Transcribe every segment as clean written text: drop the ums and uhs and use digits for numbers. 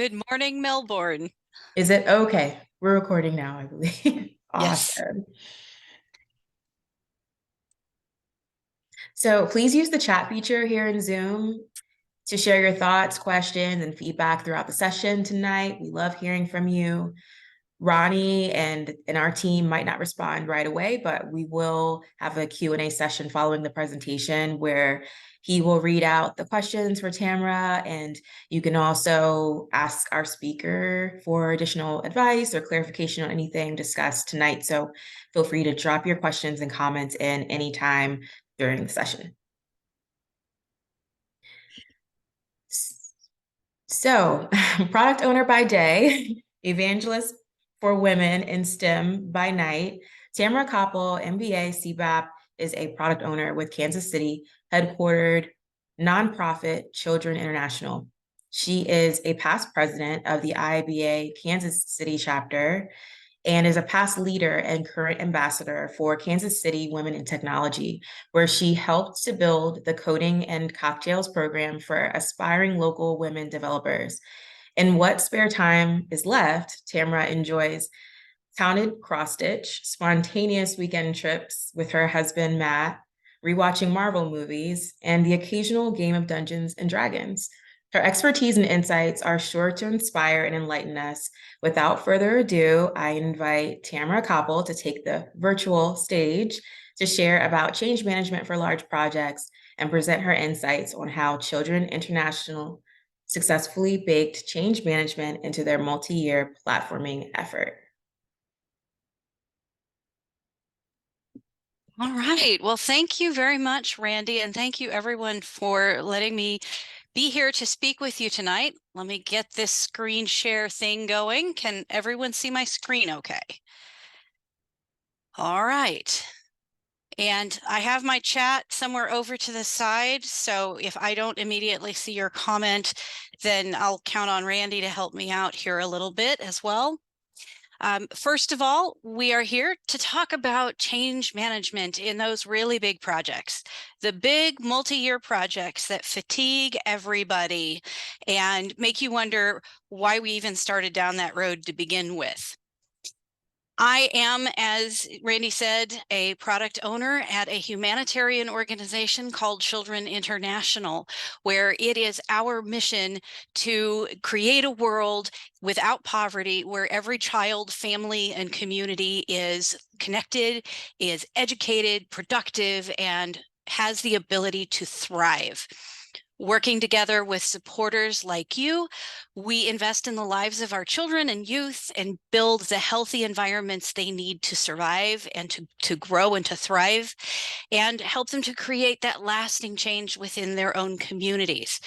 Good morning, Melbourne. Is it okay? We're recording now, I believe. Yes. Awesome. So please use the chat feature here in Zoom to share your thoughts, questions, and feedback throughout the session tonight. We love hearing from you. Ronnie and our team might not respond right away, but we will have a Q&A session following the presentation where he will read out the questions for Tamara, and you can also ask our speaker for additional advice or clarification on anything discussed tonight. So feel free to drop your questions and comments in anytime during the session. So, product owner by day, evangelist for women in STEM by night. Tamara Copple, MBA, CBAP, is a product owner with Kansas City, headquartered nonprofit Children International. She is a past president of the IIBA Kansas City chapter and is a past leader and current ambassador for Kansas City Women in Technology, where she helped to build the coding and cocktails program for aspiring local women developers. In what spare time is left, Tamara enjoys counted cross stitch, spontaneous weekend trips with her husband, Matt, rewatching Marvel movies, and the occasional game of Dungeons and Dragons. Her expertise and insights are sure to inspire and enlighten us. Without further ado, I invite Tamara Koppel to take the virtual stage to share about change management for large projects and present her insights on how Children International successfully baked change management into their multi-year platforming effort. All right. Well, thank you very much, Randy, and thank you everyone for letting me be here to speak with you tonight. Let me get this screen share thing going. Can everyone see my screen okay? All right. And I have my chat somewhere over to the side, so if I don't immediately see your comment, then I'll count on Randy to help me out here a little bit as well. First of all, we are here to talk about change management in those really big projects, the big multi-year projects that fatigue everybody and make you wonder why we even started down that road to begin with. I am, as Randy said, a product owner at a humanitarian organization called Children International, where it is our mission to create a world without poverty, where every child, family, and community is connected, is educated, productive, and has the ability to thrive. Working together with supporters like you, we invest in the lives of our children and youth and build the healthy environments they need to survive and to grow and to thrive, and help them to create that lasting change within their own communities.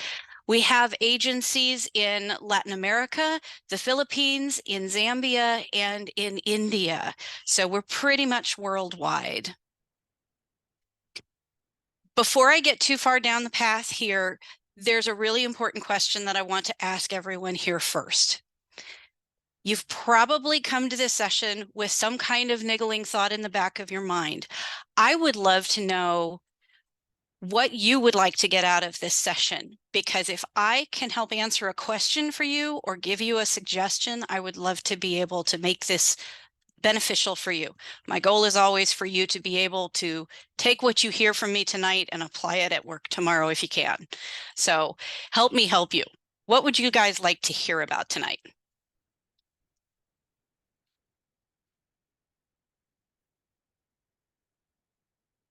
We have agencies in Latin America, the Philippines, in Zambia, and in India. So we're pretty much worldwide. Before I get too far down the path here, there's a really important question that I want to ask everyone here first. You've probably come to this session with some kind of niggling thought in the back of your mind. I would love to know what you would like to get out of this session, because if I can help answer a question for you or give you a suggestion, I would love to be able to make this beneficial for you. My goal is always for you to be able to take what you hear from me tonight and apply it at work tomorrow if you can. So help me help you. What would you guys like to hear about tonight?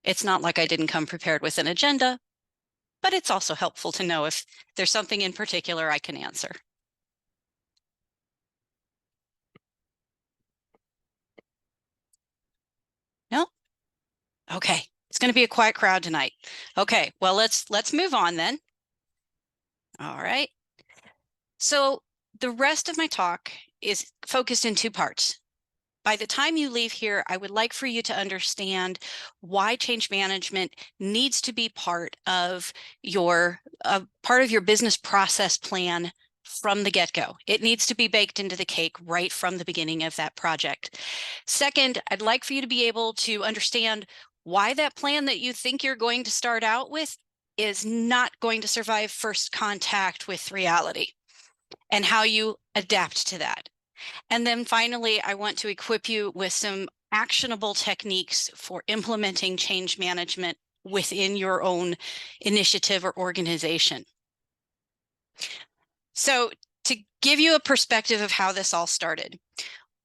It's not like I didn't come prepared with an agenda, but it's also helpful to know if there's something in particular I can answer. No? Okay. It's going to be a quiet crowd tonight. Okay, well, let's move on then. All right. So the rest of my talk is focused in two parts. By the time you leave here, I would like for you to understand why change management needs to be part of your business process plan from the get-go. It needs to be baked into the cake right from the beginning of that project. Second, I'd like for you to be able to understand why that plan that you think you're going to start out with is not going to survive first contact with reality. and how you adapt to that. And then finally, I want to equip you with some actionable techniques for implementing change management within your own initiative or organization. So to give you a perspective of how this all started,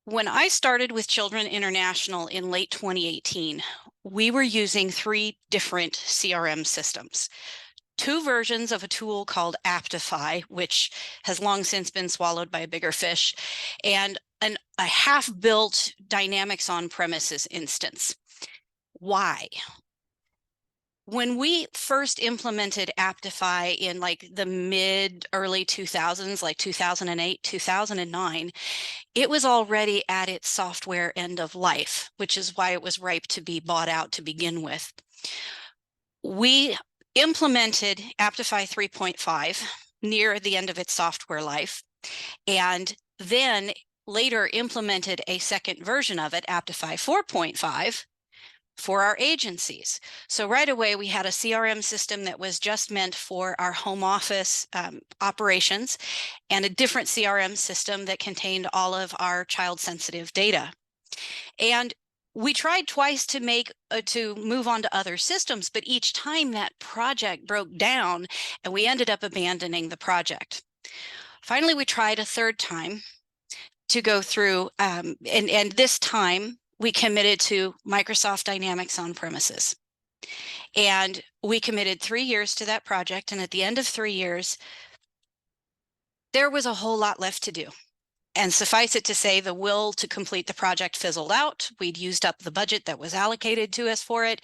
when I started with Children International in late 2018, we were using 3 different CRM systems. 2 versions of a tool called Aptify, which has long since been swallowed by a bigger fish, and a half-built Dynamics on-premises instance. Why? When we first implemented Aptify in like the early 2000s, like 2008, 2009, it was already at its software end of life, which is why it was ripe to be bought out to begin with. We implemented Aptify 3.5 near the end of its software life, and then later implemented a second version of it, Aptify 4.5, for our agencies. So right away, we had a CRM system that was just meant for our home office operations, and a different CRM system that contained all of our child-sensitive data. And we tried twice to move on to other systems, but each time that project broke down and we ended up abandoning the project. Finally, we tried a third time to go through, and this time we committed to Microsoft Dynamics on premises. And we committed 3 years to that project. And at the end of 3 years, there was a whole lot left to do. And suffice it to say, the will to complete the project fizzled out. We'd used up the budget that was allocated to us for it.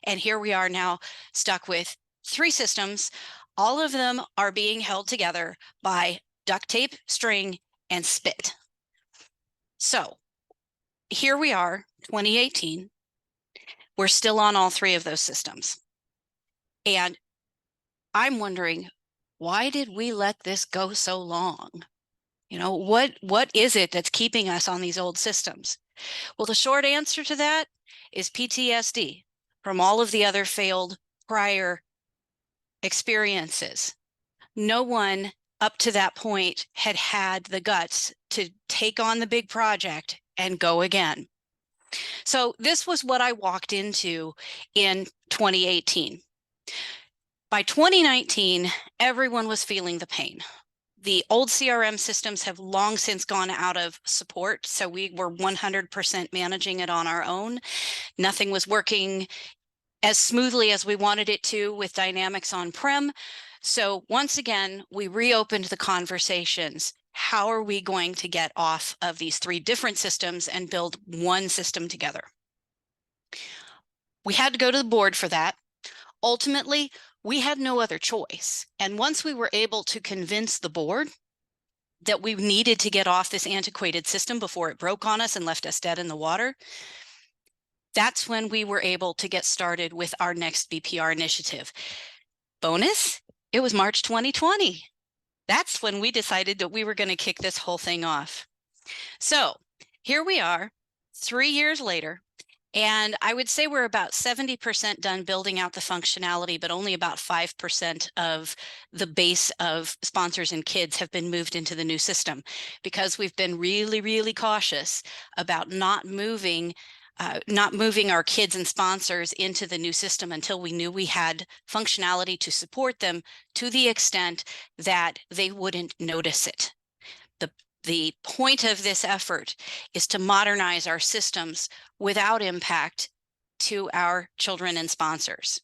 And here we are now stuck with 3 systems. All of them are being held together by duct tape, string, and spit. So here we are, 2018. We're still on all 3 of those systems. And I'm wondering, why did we let this go so long? You know, what is it that's keeping us on these old systems? Well, the short answer to that is PTSD from all of the other failed prior experiences. No one up to that point had had the guts to take on the big project and go again. So this was what I walked into in 2018. By 2019, everyone was feeling the pain. The old CRM systems have long since gone out of support, so we were 100% managing it on our own. Nothing was working as smoothly as we wanted it to with Dynamics on-prem. So once again, we reopened the conversations. How are we going to get off of these 3 different systems and build one system together? We had to go to the board for that. Ultimately, we had no other choice. And once we were able to convince the board that we needed to get off this antiquated system before it broke on us and left us dead in the water, that's when we were able to get started with our next BPR initiative. Bonus, it was March 2020. That's when we decided that we were going to kick this whole thing off. So here we are, 3 years later, and I would say we're about 70% done building out the functionality, but only about 5% of the base of sponsors and kids have been moved into the new system, because we've been really, really cautious about not moving our kids and sponsors into the new system until we knew we had functionality to support them to the extent that they wouldn't notice it. The point of this effort is to modernize our systems without impact to our children and sponsors.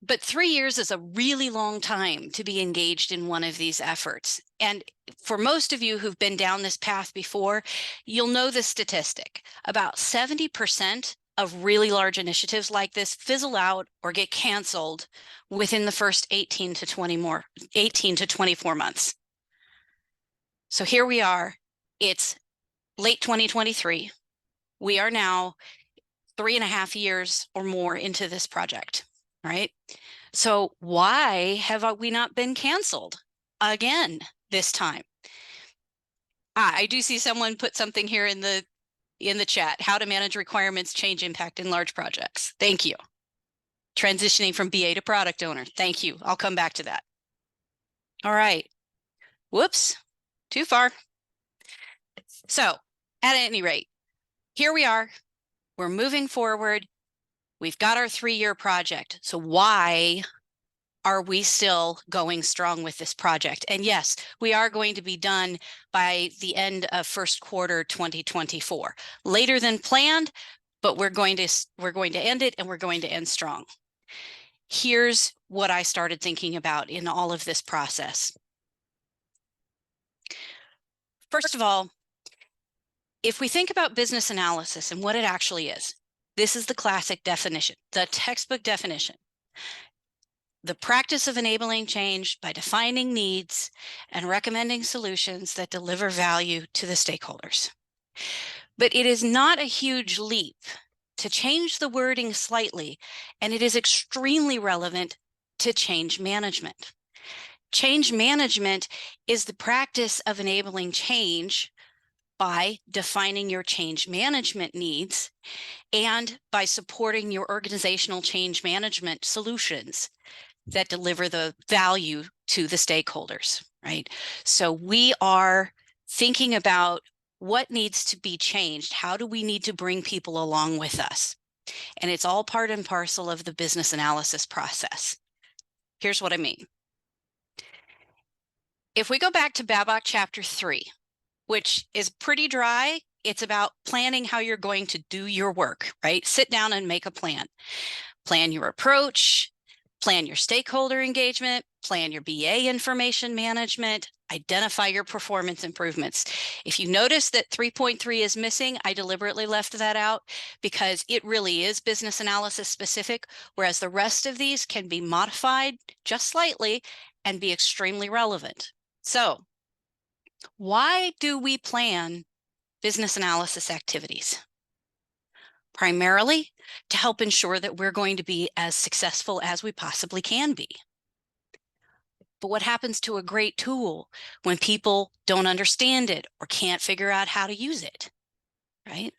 But 3 years is a really long time to be engaged in one of these efforts. And for most of you who've been down this path before, you'll know the statistic. About 70% of really large initiatives like this fizzle out or get canceled within the first 18 to 24 months. So here we are, it's late 2023. We are now 3.5 years or more into this project, right? So why have we not been canceled again this time? I do see someone put something here in the chat, how to manage requirements, change impact in large projects. Thank you. Transitioning from BA to product owner. Thank you. I'll come back to that. All right. Whoops, too far. So at any rate, here we are. We're moving forward. We've got our 3-year project. So why are we still going strong with this project? And yes, we are going to be done by the end of first quarter 2024. Later than planned, but we're going to end it, and we're going to end strong. Here's what I started thinking about in all of this process. First of all, if we think about business analysis and what it actually is, this is the classic definition, the textbook definition. The practice of enabling change by defining needs and recommending solutions that deliver value to the stakeholders. But it is not a huge leap to change the wording slightly, and it is extremely relevant to change management. Change management is the practice of enabling change by defining your change management needs and by supporting your organizational change management solutions that deliver the value to the stakeholders, right? So we are thinking about what needs to be changed. How do we need to bring people along with us? And it's all part and parcel of the business analysis process. Here's what I mean. If we go back to Babak chapter 3, which is pretty dry, it's about planning how you're going to do your work, right? Sit down and make a plan. Plan your approach, plan your stakeholder engagement, plan your BA information management, identify your performance improvements. If you notice that 3.3 is missing, I deliberately left that out because it really is business analysis specific, whereas the rest of these can be modified just slightly and be extremely relevant. So why do we plan business analysis activities? Primarily to help ensure that we're going to be as successful as we possibly can be. But what happens to a great tool when people don't understand it or can't figure out how to use it, right?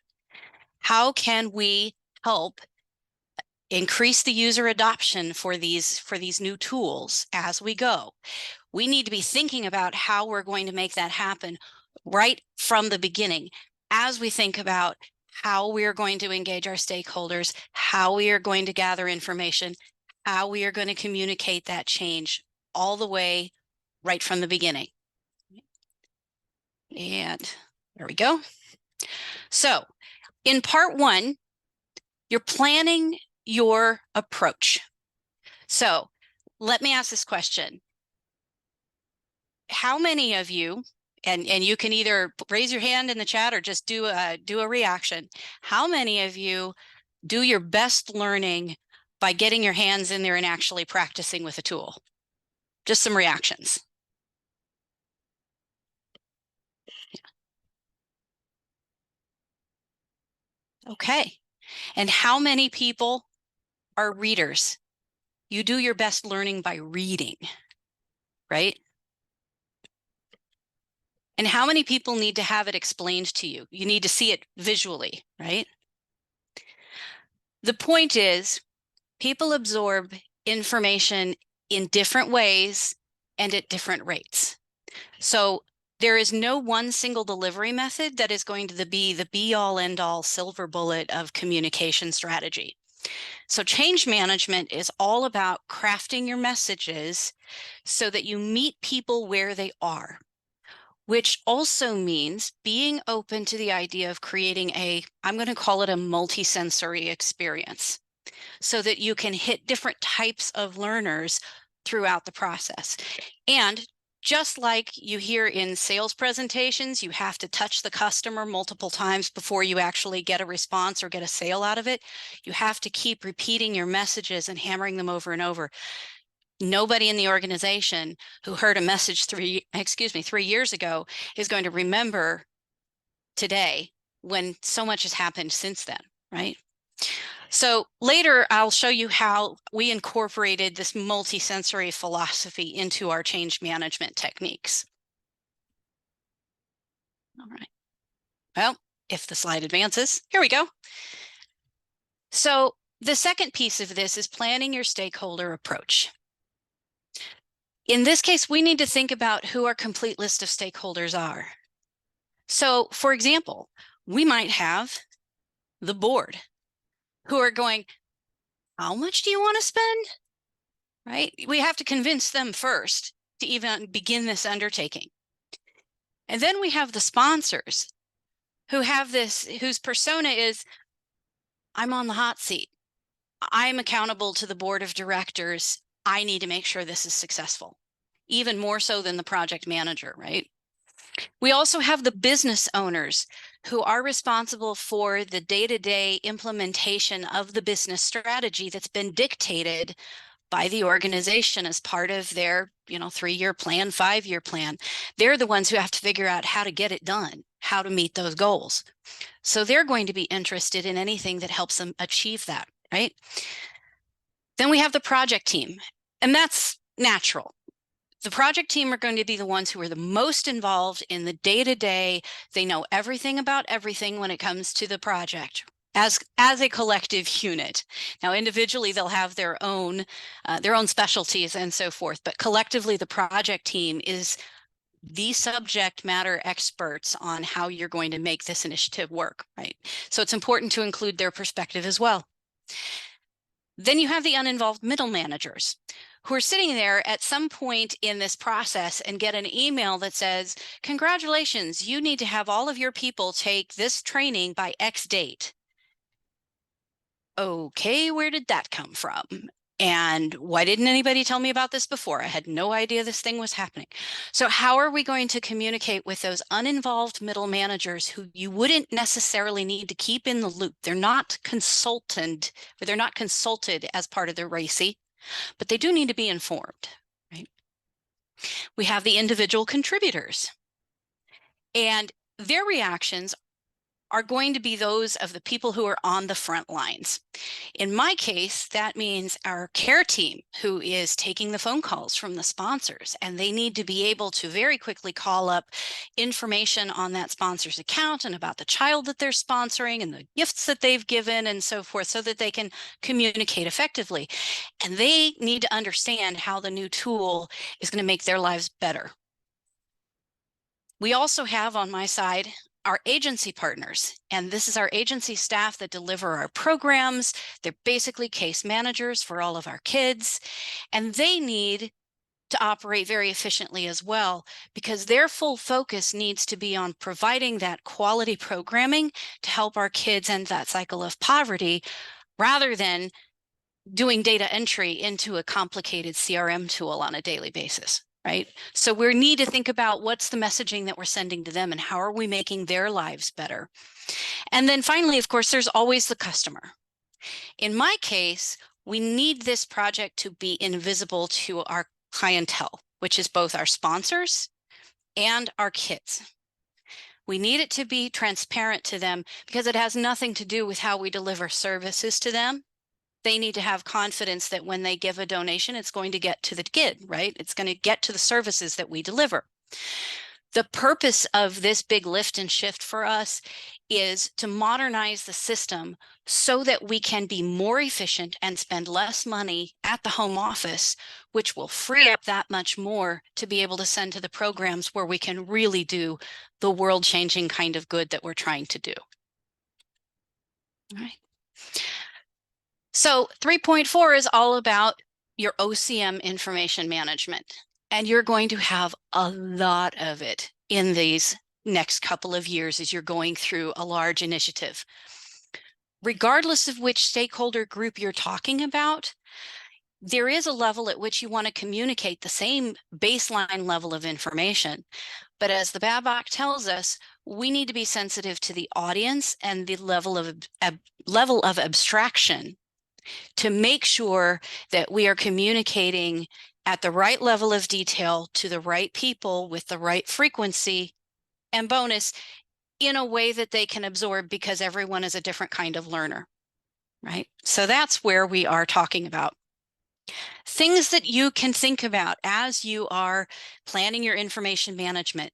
How can we help increase the user adoption for these new tools as we go? We need to be thinking about how we're going to make that happen right from the beginning as we think about how we are going to engage our stakeholders, how we are going to gather information, how we are going to communicate that change all the way right from the beginning. And there we go. So in part 1, you're planning your approach. So let me ask this question. How many of you, and you can either raise your hand in the chat or just do a reaction. How many of you do your best learning by getting your hands in there and actually practicing with a tool? Just some reactions. Okay. And how many people are readers? You do your best learning by reading, right? And how many people need to have it explained to you? You need to see it visually, right? The point is, people absorb information in different ways and at different rates. So there is no one single delivery method that is going to be the be-all end-all silver bullet of communication strategy. So change management is all about crafting your messages so that you meet people where they are, which also means being open to the idea of creating I'm going to call it a multi-sensory experience, so that you can hit different types of learners throughout the process. And just like you hear in sales presentations, you have to touch the customer multiple times before you actually get a response or get a sale out of it. You have to keep repeating your messages and hammering them over and over. Nobody in the organization who heard a message 3 years ago is going to remember today when so much has happened since then, right? So later, I'll show you how we incorporated this multi-sensory philosophy into our change management techniques. All right. Well, if the slide advances, here we go. So the second piece of this is planning your stakeholder approach. In this case, we need to think about who our complete list of stakeholders are. So, for example, we might have the board who are going, how much do you want to spend? Right? We have to convince them first to even begin this undertaking. And then we have the sponsors who have this, whose persona is, I'm on the hot seat. I'm accountable to the board of directors. I need to make sure this is successful, even more so than the project manager, right? We also have the business owners who are responsible for the day-to-day implementation of the business strategy that's been dictated by the organization as part of their, 3-year plan, 5-year plan. They're the ones who have to figure out how to get it done, how to meet those goals. So they're going to be interested in anything that helps them achieve that, right? Then we have the project team, and that's natural. The project team are going to be the ones who are the most involved in the day-to-day. They know everything about everything when it comes to the project as a collective unit. Now, individually, they'll have their own specialties and so forth, but collectively, the project team is the subject matter experts on how you're going to make this initiative work, right? So it's important to include their perspective as well. Then you have the uninvolved middle managers who are sitting there at some point in this process and get an email that says, congratulations, you need to have all of your people take this training by X date. Okay, where did that come from? And why didn't anybody tell me about this before? I had no idea this thing was happening. So how are we going to communicate with those uninvolved middle managers who you wouldn't necessarily need to keep in the loop? They're not consulted as part of the RACI, but they do need to be informed, right? We have the individual contributors, and their reactions are going to be those of the people who are on the front lines. In my case, that means our care team who is taking the phone calls from the sponsors, and they need to be able to very quickly call up information on that sponsor's account and about the child that they're sponsoring and the gifts that they've given and so forth, so that they can communicate effectively. And they need to understand how the new tool is going to make their lives better. We also have on my side our agency partners, and this is our agency staff that deliver our programs. They're basically case managers for all of our kids, and they need to operate very efficiently as well, because their full focus needs to be on providing that quality programming to help our kids end that cycle of poverty, rather than doing data entry into a complicated CRM tool on a daily basis. Right? So we need to think about what's the messaging that we're sending to them and how are we making their lives better. And then finally, of course, there's always the customer. In my case, we need this project to be invisible to our clientele, which is both our sponsors and our kids. We need it to be transparent to them because it has nothing to do with how we deliver services to them. They need to have confidence that when they give a donation, it's going to get to the kid, right? It's going to get to the services that we deliver. The purpose of this big lift and shift for us is to modernize the system so that we can be more efficient and spend less money at the home office, which will free up that much more to be able to send to the programs where we can really do the world-changing kind of good that we're trying to do. All right. So 3.4 is all about your OCM information management, and you're going to have a lot of it in these next couple of years as you're going through a large initiative. Regardless of which stakeholder group you're talking about, there is a level at which you want to communicate the same baseline level of information. But as the BABOK tells us, we need to be sensitive to the audience and the level of abstraction to make sure that we are communicating at the right level of detail to the right people with the right frequency and bonus in a way that they can absorb, because everyone is a different kind of learner, right? So that's where we are talking about. Things that you can think about as you are planning your information management.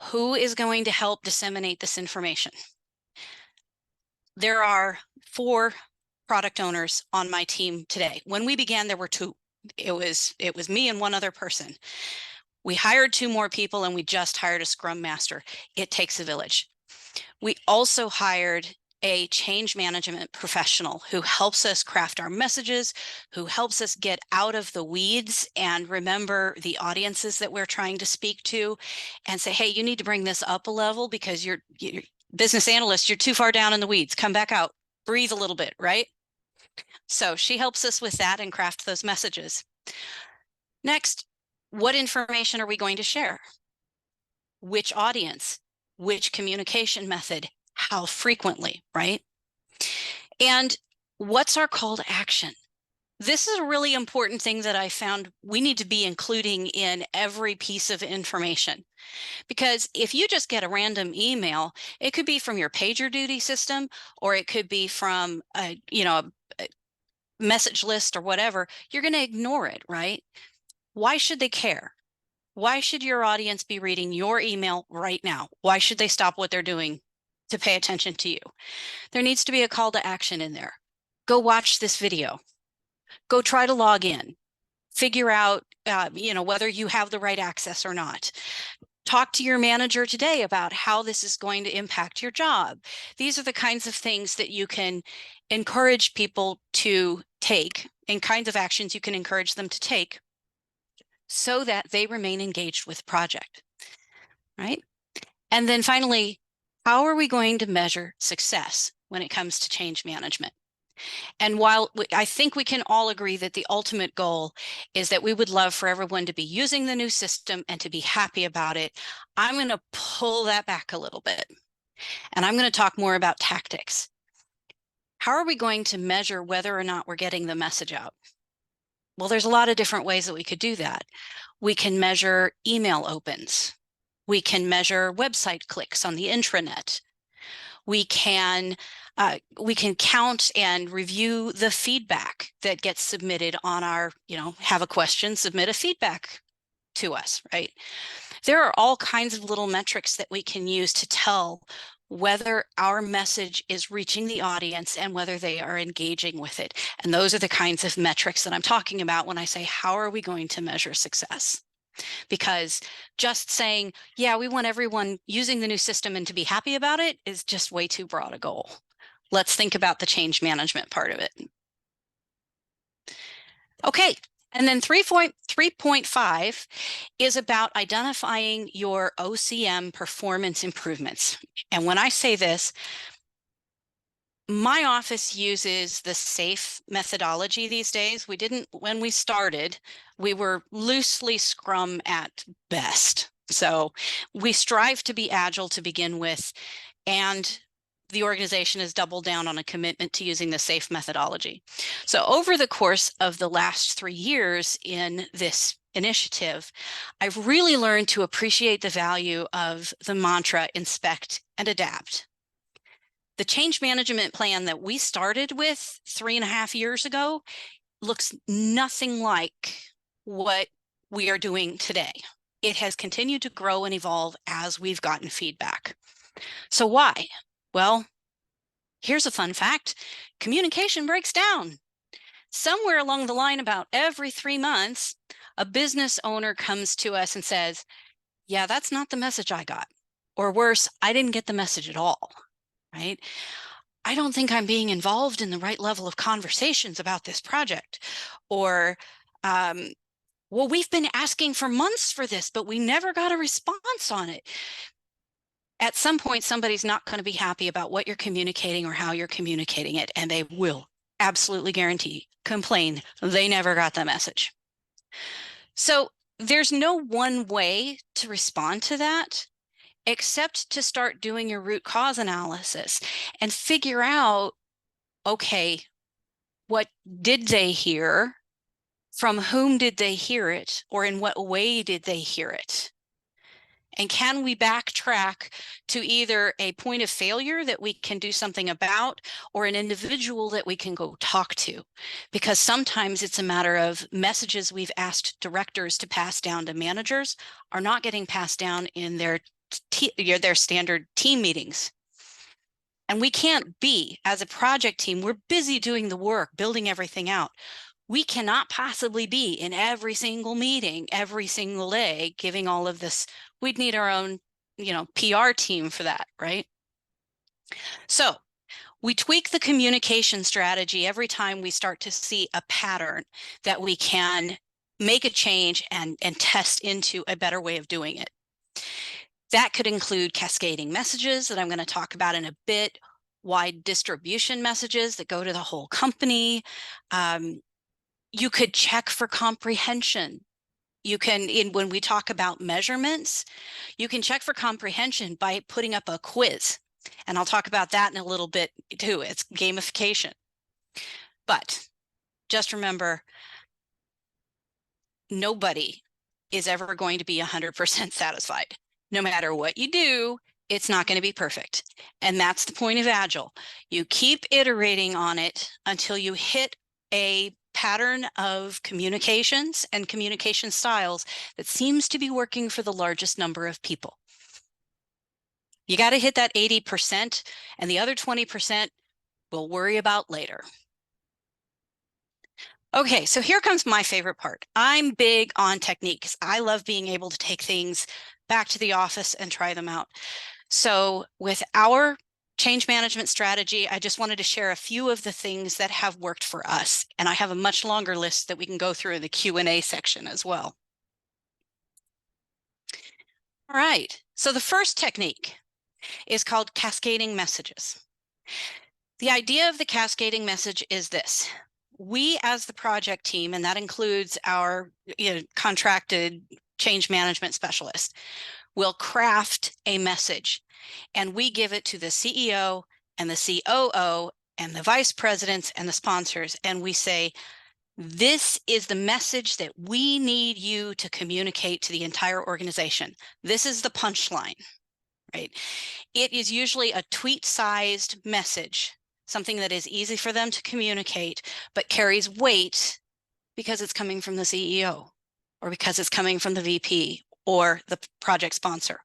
Who is going to help disseminate this information? There are 4 product owners on my team today. When we began, there were 2. It was me and one other person. We hired 2 more people and we just hired a Scrum Master. It takes a village. We also hired a change management professional who helps us craft our messages, who helps us get out of the weeds and remember the audiences that we're trying to speak to and say, hey, you need to bring this up a level because you're business analyst, you're too far down in the weeds. Come back out, breathe a little bit, right? So she helps us with that and craft those messages. Next, what information are we going to share? Which audience? Which communication method? How frequently, right? And what's our call to action? This is a really important thing that I found we need to be including in every piece of information. Because if you just get a random email, it could be from your PagerDuty system, or it could be from a message list or whatever, you're going to ignore it, right? Why should they care? Why should your audience be reading your email right now? Why should they stop what they're doing to pay attention to you? There needs to be a call to action in there. Go watch this video. Go try to log in. Figure out, whether you have the right access or not. Talk to your manager today about how this is going to impact your job. These are the kinds of things that you can encourage people to take and kinds of actions you can encourage them to take so that they remain engaged with the project, right? And then finally, how are we going to measure success when it comes to change management? And while I think we can all agree that the ultimate goal is that we would love for everyone to be using the new system and to be happy about it, I'm going to pull that back a little bit. And I'm going to talk more about tactics. How are we going to measure whether or not we're getting the message out? Well, there's a lot of different ways that we could do that. We can measure email opens. We can measure website clicks on the intranet. We can count and review the feedback that gets submitted on our, have a question, submit a feedback to us, right? There are all kinds of little metrics that we can use to tell whether our message is reaching the audience and whether they are engaging with it. And those are the kinds of metrics that I'm talking about when I say, how are we going to measure success? Because just saying, yeah, we want everyone using the new system and to be happy about it is just way too broad a goal. Let's think about the change management part of it. Okay, and then 3.5 is about identifying your OCM performance improvements. And when I say this, my office uses the SAFe methodology these days. We didn't, when we started, we were loosely Scrum at best. So we strive to be agile to begin with, and the organization has doubled down on a commitment to using the SAFe methodology. So over the course of the last 3 years in this initiative, I've really learned to appreciate the value of the mantra, inspect and adapt. The change management plan that we started with 3.5 years ago looks nothing like what we are doing today. It has continued to grow and evolve as we've gotten feedback. So why? Well, here's a fun fact. Communication breaks down. Somewhere along the line, about every 3 months, a business owner comes to us and says, yeah, that's not the message I got. Or worse, I didn't get the message at all, right? I don't think I'm being involved in the right level of conversations about this project. Or, well, we've been asking for months for this, but we never got a response on it. At some point, somebody's not going to be happy about what you're communicating or how you're communicating it, and they will absolutely guarantee complain they never got the message. So there's no one way to respond to that, except to start doing your root cause analysis and figure out, okay, what did they hear? From whom did they hear it? Or in what way did they hear it? And can we backtrack to either a point of failure that we can do something about, or an individual that we can go talk to? Because sometimes it's a matter of messages we've asked directors to pass down to managers are not getting passed down in their standard team meetings. And we can't be, as a project team, we're busy doing the work, building everything out. We cannot possibly be in every single meeting, every single day, giving all of this. We'd need our own, PR team for that, right? So we tweak the communication strategy every time we start to see a pattern that we can make a change and test into a better way of doing it. That could include cascading messages that I'm going to talk about in a bit, wide distribution messages that go to the whole company. You could check for comprehension. You can, when we talk about measurements, you can check for comprehension by putting up a quiz. And I'll talk about that in a little bit too. It's gamification. But just remember, nobody is ever going to be 100% satisfied. No matter what you do, it's not going to be perfect. And that's the point of Agile. You keep iterating on it until you hit a pattern of communications and communication styles that seems to be working for the largest number of people. You got to hit that 80%, and the other 20% we'll worry about later. Okay, so here comes my favorite part. I'm big on techniques. I love being able to take things back to the office and try them out. So with our change management strategy, I just wanted to share a few of the things that have worked for us. And I have a much longer list that we can go through in the Q&A section as well. All right, so the first technique is called cascading messages. The idea of the cascading message is this. We as the project team, and that includes our contracted change management specialist, will craft a message, and we give it to the CEO and the COO and the vice presidents and the sponsors, and we say, this is the message that we need you to communicate to the entire organization. This is the punchline, right? It is usually a tweet-sized message, something that is easy for them to communicate, but carries weight because it's coming from the CEO or because it's coming from the VP or the project sponsor.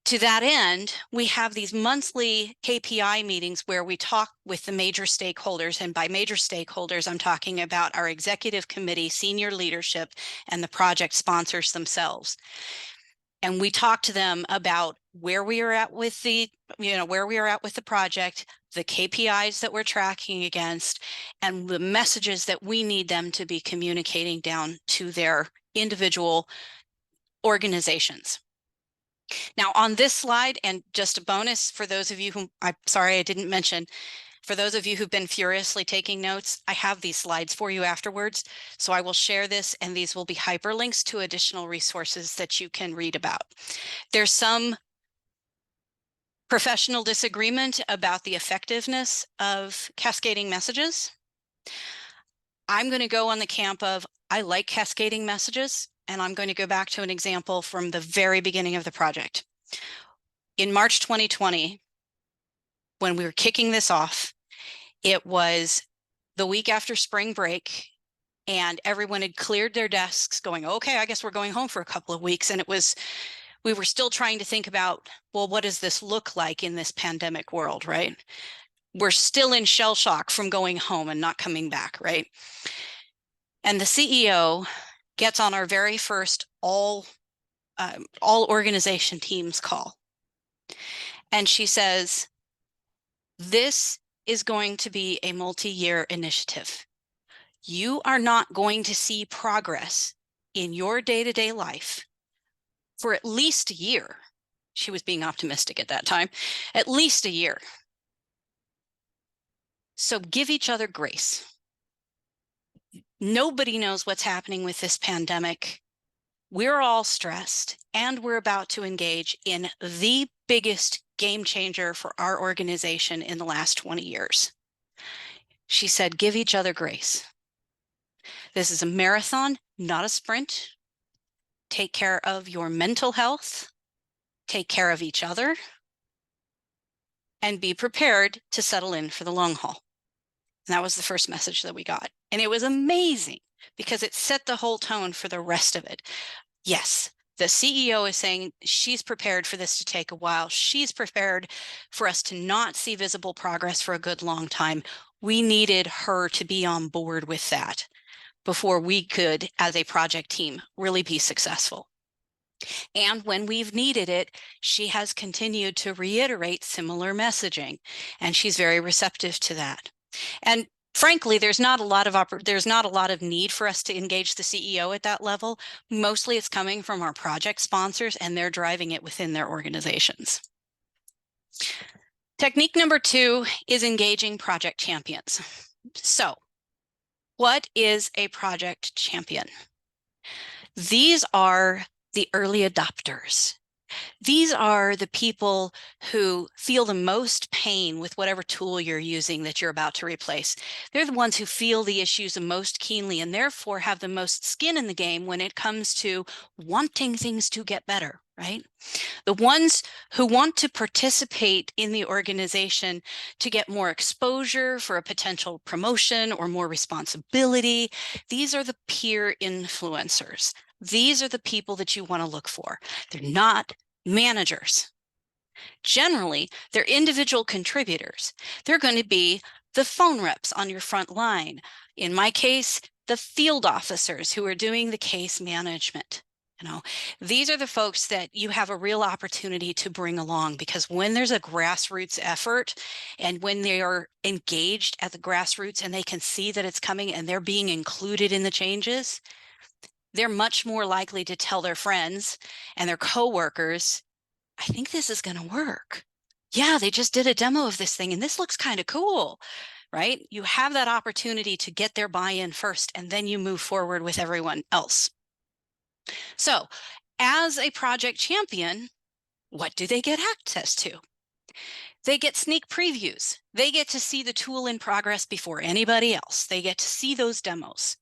To that end, we have these monthly KPI meetings where we talk with the major stakeholders. And by major stakeholders, I'm talking about our executive committee, senior leadership, and the project sponsors themselves. And we talk to them about where we are at with the, project, the KPIs that we're tracking against, and the messages that we need them to be communicating down to their individual organizations. Now on this slide, and just a bonus for those of you who, I'm sorry I didn't mention, for those of you who've been furiously taking notes, I have these slides for you afterwards. So I will share this, and these will be hyperlinks to additional resources that you can read about. There's some professional disagreement about the effectiveness of cascading messages. I'm going to go on the camp of, I like cascading messages, and I'm going to go back to an example from the very beginning of the project. In March 2020, when we were kicking this off, it was the week after spring break, and everyone had cleared their desks going, okay, I guess we're going home for a couple of weeks. And we were still trying to think about, well, what does this look like in this pandemic world, right? We're still in shell shock from going home and not coming back, right? And the CEO gets on our very first all organization teams call. And she says, this is going to be a multi-year initiative. You are not going to see progress in your day-to-day life for at least a year. She was being optimistic at that time, at least a year. So give each other grace. Nobody knows what's happening with this pandemic. We're all stressed, and we're about to engage in the biggest game changer for our organization in the last 20 years. She said, give each other grace. This is a marathon, not a sprint. Take care of your mental health, take care of each other, and be prepared to settle in for the long haul. And that was the first message that we got. And it was amazing because it set the whole tone for the rest of it. Yes, the CEO is saying she's prepared for this to take a while. She's prepared for us to not see visible progress for a good long time. We needed her to be on board with that before we could, as a project team, really be successful. And when we've needed it, she has continued to reiterate similar messaging, and she's very receptive to that. And frankly, there's not a lot of need for us to engage the CEO at that level. Mostly it's coming from our project sponsors, and they're driving it within their organizations. Technique number 2 is engaging project champions. So, what is a project champion? These are the early adopters. These are the people who feel the most pain with whatever tool you're using that you're about to replace. They're the ones who feel the issues the most keenly and therefore have the most skin in the game when it comes to wanting things to get better, right? The ones who want to participate in the organization to get more exposure for a potential promotion or more responsibility. These are the peer influencers. These are the people that you want to look for. They're not managers. Generally, they're individual contributors. They're going to be the phone reps on your front line. In my case, the field officers who are doing the case management. These are the folks that you have a real opportunity to bring along, because when there's a grassroots effort and when they are engaged at the grassroots and they can see that it's coming and they're being included in the changes, they're much more likely to tell their friends and their coworkers, I think this is going to work. Yeah, they just did a demo of this thing and this looks kind of cool, right? You have that opportunity to get their buy-in first, and then you move forward with everyone else. So, as a project champion, what do they get access to? They get sneak previews. They get to see the tool in progress before anybody else. They get to see those demos.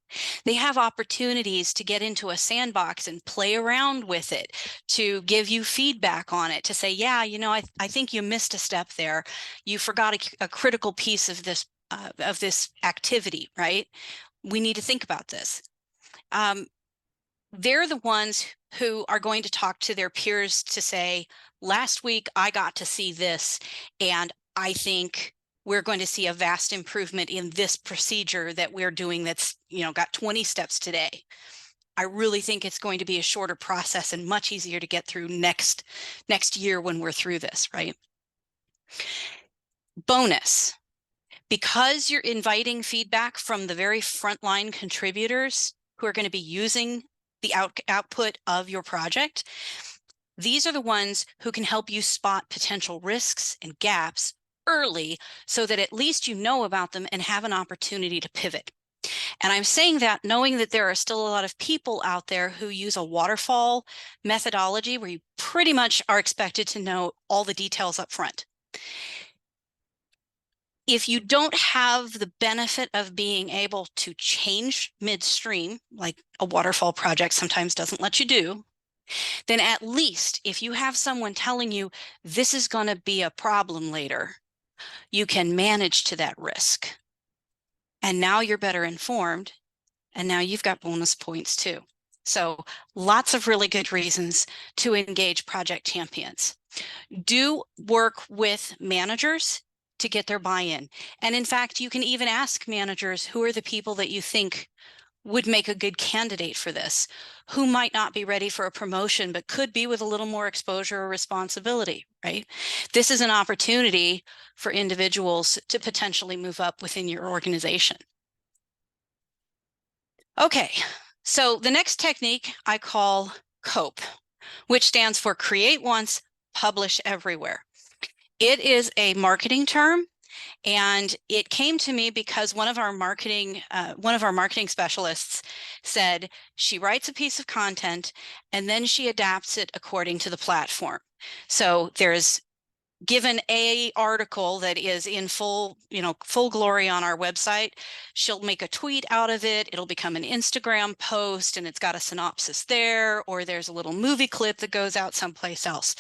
They have opportunities to get into a sandbox and play around with it, to give you feedback on it, to say, yeah, I think you missed a step there. You forgot a critical piece of this activity, right? We need to think about this. They're the ones who are going to talk to their peers to say, last week I got to see this, and I think we're going to see a vast improvement in this procedure that we're doing that's, got 20 steps today. I really think it's going to be a shorter process and much easier to get through next year when we're through this, right? Bonus. Because you're inviting feedback from the very frontline contributors who are going to be using the output of your project, these are the ones who can help you spot potential risks and gaps early so that at least you know about them and have an opportunity to pivot. And I'm saying that knowing that there are still a lot of people out there who use a waterfall methodology where you pretty much are expected to know all the details up front. If you don't have the benefit of being able to change midstream, like a waterfall project sometimes doesn't let you do, then at least if you have someone telling you this is going to be a problem later, you can manage to that risk. And now you're better informed, and now you've got bonus points too. So lots of really good reasons to engage project champions. Do work with managers to get their buy-in. And in fact, you can even ask managers who are the people that you think would make a good candidate for this, who might not be ready for a promotion, but could be with a little more exposure or responsibility, right? This is an opportunity for individuals to potentially move up within your organization. Okay, so the next technique I call COPE, which stands for Create Once, Publish Everywhere. It is a marketing term, and it came to me because one of our marketing specialists said she writes a piece of content and then she adapts it according to the platform. So there's given a article that is in full glory on our website, she'll make a tweet out of it. It'll become an Instagram post and it's got a synopsis there, or there's a little movie clip that goes out someplace else.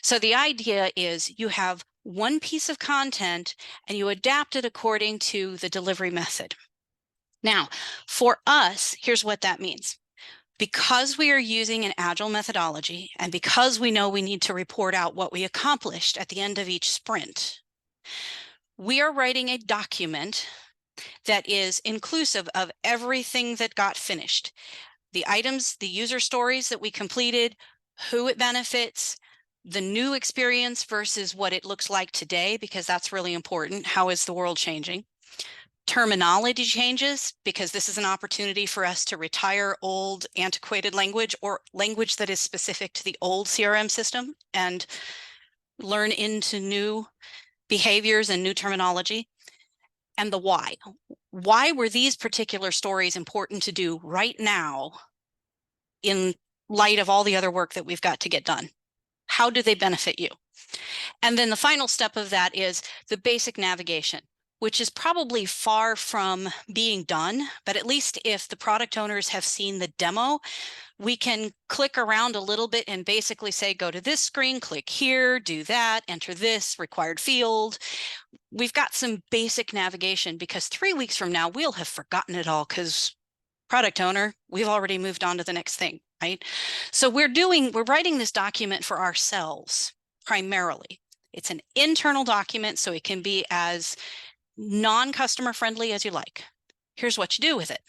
So the idea is you have one piece of content and you adapt it according to the delivery method. Now, for us, here's what that means. Because we are using an agile methodology and because we know we need to report out what we accomplished at the end of each sprint, We are writing a document that is inclusive of everything that got finished. The items, the user stories that we completed, who it benefits, the new experience versus what it looks like today, because that's really important. How is the world changing? Terminology changes, because this is an opportunity for us to retire old antiquated language or language that is specific to the old CRM system and learn into new behaviors and new terminology. And the why. Why were these particular stories important to do right now in light of all the other work that we've got to get done? How do they benefit you? And then the final step of that is the basic navigation, which is probably far from being done, but at least if the product owners have seen the demo, we can click around a little bit and basically say, go to this screen, click here, do that, enter this required field. We've got some basic navigation, because 3 weeks from now, we'll have forgotten it all because product owner, we've already moved on to the next thing, right? So we're writing this document for ourselves primarily. It's an internal document, so it can be as non-customer friendly as you like. Here's what you do with it.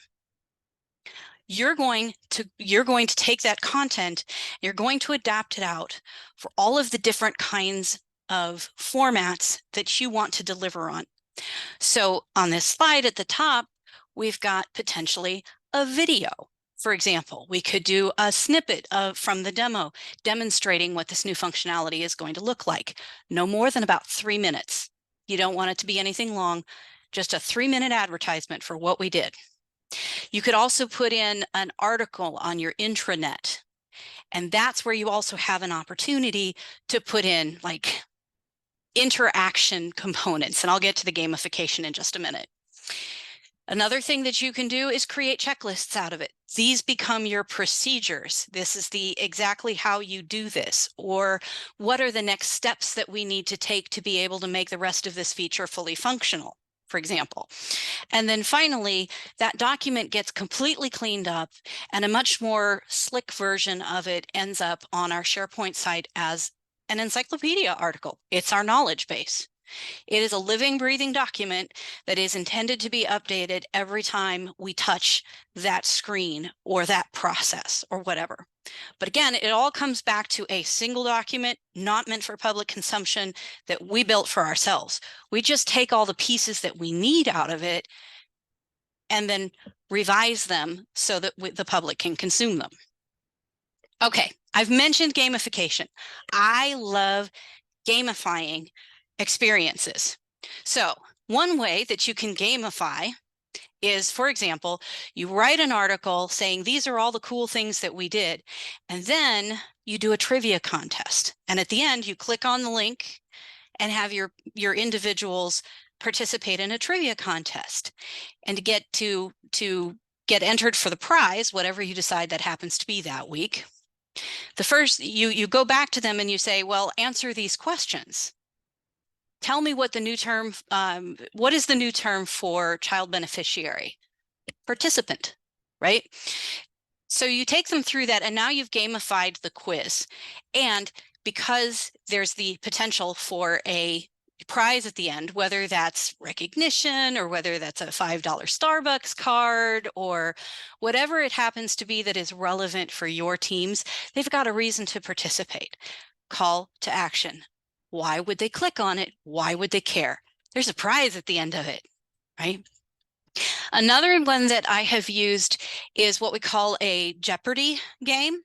You're going to take that content, you're going to adapt it out for all of the different kinds of formats that you want to deliver on. So on this slide at the top, we've got potentially a video. For example, we could do a snippet from the demo demonstrating what this new functionality is going to look like. No more than about 3 minutes. You don't want it to be anything long, just a 3-minute advertisement for what we did. You could also put in an article on your intranet, and that's where you also have an opportunity to put in like interaction components, and I'll get to the gamification in just a minute. Another thing that you can do is create checklists out of it. These become your procedures. This is exactly how you do this, or what are the next steps that we need to take to be able to make the rest of this feature fully functional, for example. And then finally, that document gets completely cleaned up, and a much more slick version of it ends up on our SharePoint site as an encyclopedia article. It's our knowledge base. It is a living, breathing document that is intended to be updated every time we touch that screen or that process or whatever. But again, it all comes back to a single document, not meant for public consumption, that we built for ourselves. We just take all the pieces that we need out of it and then revise them so that the public can consume them. Okay, I've mentioned gamification. I love gamifying experiences. So one way that you can gamify is, for example, you write an article saying these are all the cool things that we did, and then you do a trivia contest. And at the end, you click on the link and have your individuals participate in a trivia contest and to get entered for the prize, whatever you decide that happens to be that week. The first, you go back to them and you say, well, answer these questions. Tell me what the new term, what is the new term for child beneficiary? Participant, right? So you take them through that, and now you've gamified the quiz. And because there's the potential for a prize at the end, whether that's recognition or whether that's a $5 Starbucks card or whatever it happens to be that is relevant for your teams, they've got a reason to participate. Call to action. Why would they click on it? Why would they care? There's a prize at the end of it, right? Another one that I have used is what we call a Jeopardy game.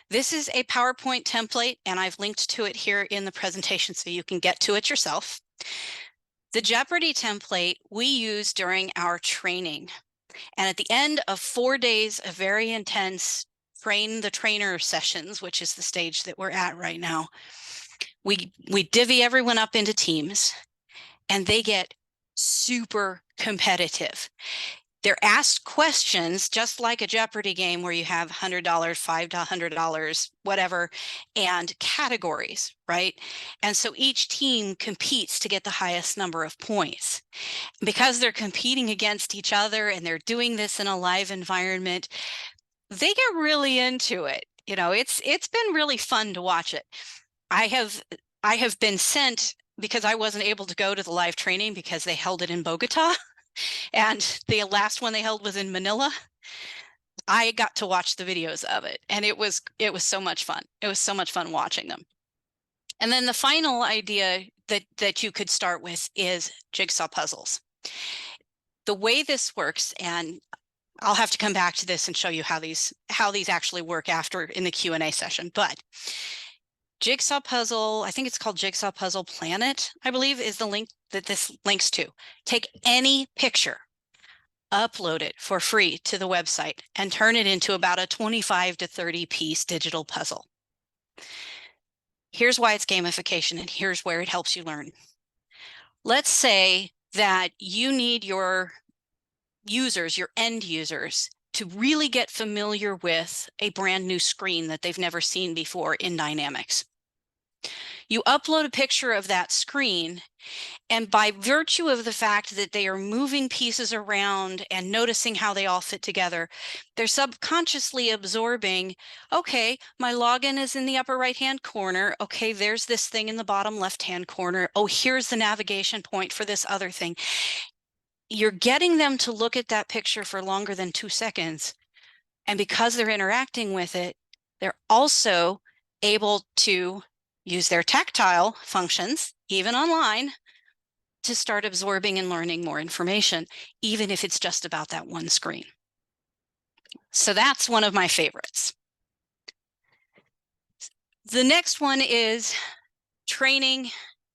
This is a PowerPoint template, and I've linked to it here in the presentation so you can get to it yourself. The Jeopardy template we use during our training. And at the end of 4 days of very intense train the trainer sessions, which is the stage that we're at right now, we divvy everyone up into teams, and they get super competitive. They're asked questions just like a Jeopardy game where you have $100, $500, whatever, and categories, right? And so each team competes to get the highest number of points. Because they're competing against each other and they're doing this in a live environment, they get really into it. You know, it's been really fun to watch it. I have been sent because I wasn't able to go to the live training because they held it in Bogota and the last one they held was in Manila. I got to watch the videos of it, and it was so much fun. It was so much fun watching them. And then the final idea that you could start with is jigsaw puzzles. The way this works, and I'll have to come back to this and show you how these actually work after in the Q&A session, but jigsaw puzzle, I think it's called Jigsaw Puzzle Planet, I believe is the link that this links to. Take any picture, upload it for free to the website, and turn it into about a 25 to 30 piece digital puzzle. Here's why it's gamification, and here's where it helps you learn. Let's say that you need your users, your end users, to really get familiar with a brand new screen that they've never seen before in Dynamics. You upload a picture of that screen, and by virtue of the fact that they are moving pieces around and noticing how they all fit together, they're subconsciously absorbing, okay, my login is in the upper right-hand corner. Okay, there's this thing in the bottom left-hand corner. Oh, here's the navigation point for this other thing. You're getting them to look at that picture for longer than 2 seconds. And because they're interacting with it, they're also able to use their tactile functions, even online, to start absorbing and learning more information, even if it's just about that one screen. So that's one of my favorites. The next one is training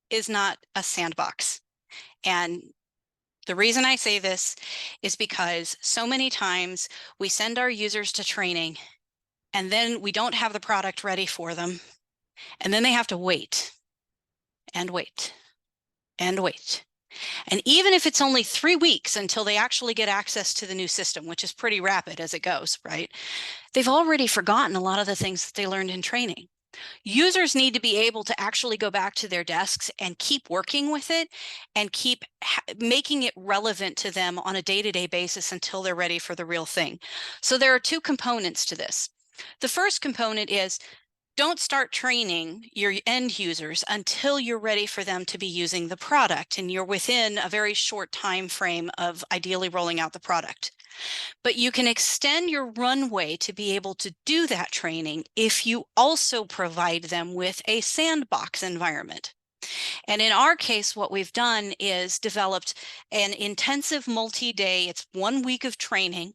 is not a sandbox. And the reason I say this is because so many times we send our users to training and then we don't have the product ready for them. And then they have to wait and wait and wait. And even if it's only 3 weeks until they actually get access to the new system, which is pretty rapid as it goes, right? They've already forgotten a lot of the things that they learned in training. Users need to be able to actually go back to their desks and keep working with it and keep making it relevant to them on a day-to-day basis until they're ready for the real thing. So there are 2 components to this. The first component is don't start training your end users until you're ready for them to be using the product and you're within a very short time frame of ideally rolling out the product. But you can extend your runway to be able to do that training if you also provide them with a sandbox environment. And in our case, what we've done is developed an intensive multi-day, it's 1 week of training.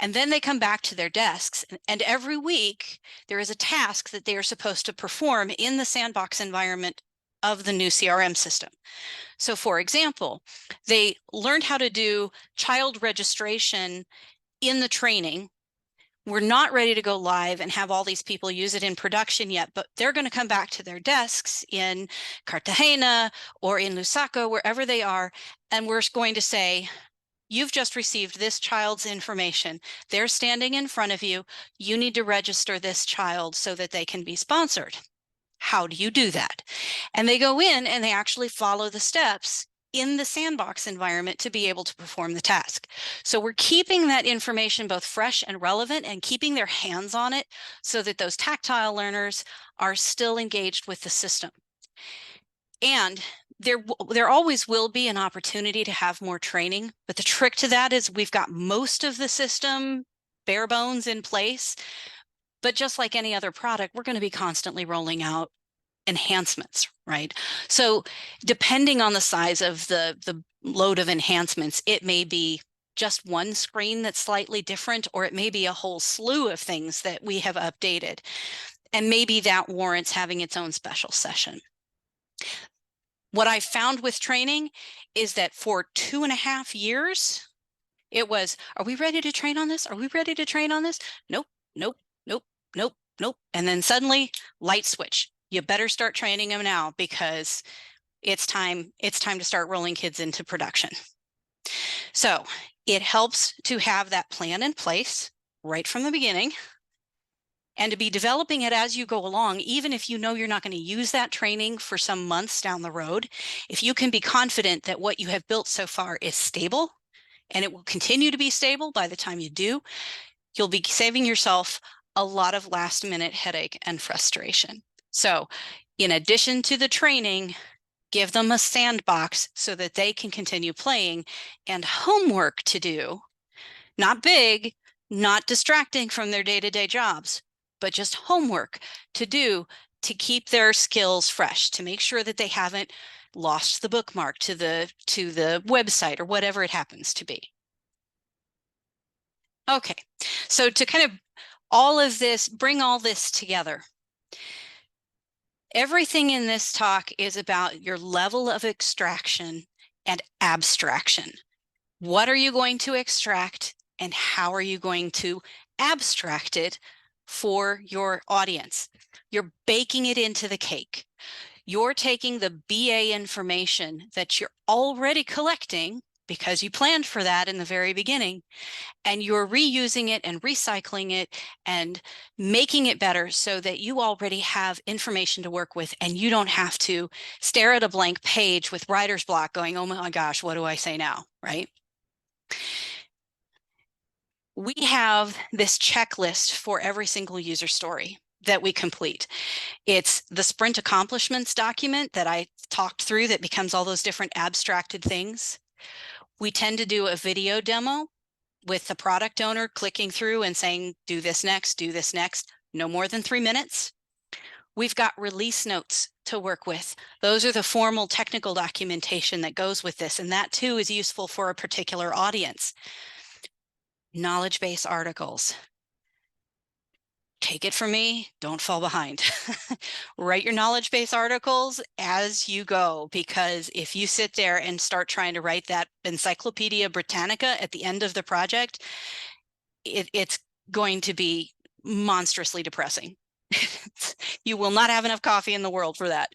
And then they come back to their desks, and every week there is a task that they are supposed to perform in the sandbox environment of the new CRM system. So for example, they learned how to do child registration in the training. We're not ready to go live and have all these people use it in production yet, but they're going to come back to their desks in Cartagena or in Lusaka, wherever they are, and we're going to say, you've just received this child's information. They're standing in front of you. You need to register this child so that they can be sponsored. How do you do that? And they go in and they actually follow the steps in the sandbox environment to be able to perform the task. So we're keeping that information both fresh and relevant and keeping their hands on it so that those tactile learners are still engaged with the system. And there always will be an opportunity to have more training, but the trick to that is we've got most of the system bare bones in place, but just like any other product, we're going to be constantly rolling out enhancements, right? So depending on the size of the load of enhancements, it may be just one screen that's slightly different, or it may be a whole slew of things that we have updated. And maybe that warrants having its own special session. What I found with training is that for 2.5 years, it was, are we ready to train on this? Are we ready to train on this? Nope, nope, nope, nope, nope. And then suddenly, light switch. You better start training them now because it's time to start rolling kids into production. So it helps to have that plan in place right from the beginning and to be developing it as you go along, even if you know you're not going to use that training for some months down the road. If you can be confident that what you have built so far is stable and it will continue to be stable by the time you do, you'll be saving yourself a lot of last minute headache and frustration. So in addition to the training, Give them a sandbox so that they can continue playing, and homework to do. Not big, not distracting from their day-to-day jobs, but just homework to do to keep their skills fresh, to make sure that they haven't lost the bookmark to the website or whatever it happens to be. Okay, so to kind of bring all this together. Everything in this talk is about your level of extraction and abstraction. What are you going to extract and how are you going to abstract it for your audience? You're baking it into the cake. You're taking the BA information that you're already collecting because you planned for that in the very beginning, and you're reusing it and recycling it and making it better so that you already have information to work with and you don't have to stare at a blank page with writer's block going, oh my gosh, what do I say now, right? We have this checklist for every single user story that we complete. It's the sprint accomplishments document that I talked through that becomes all those different abstracted things. We tend to do a video demo with the product owner clicking through and saying, do this next, no more than 3 minutes. We've got release notes to work with. Those are the formal technical documentation that goes with this, and that too is useful for a particular audience. Knowledge base articles. Take it from me, don't fall behind. Write your knowledge base articles as you go, because if you sit there and start trying to write that Encyclopedia Britannica at the end of the project, it's going to be monstrously depressing. You will not have enough coffee in the world for that.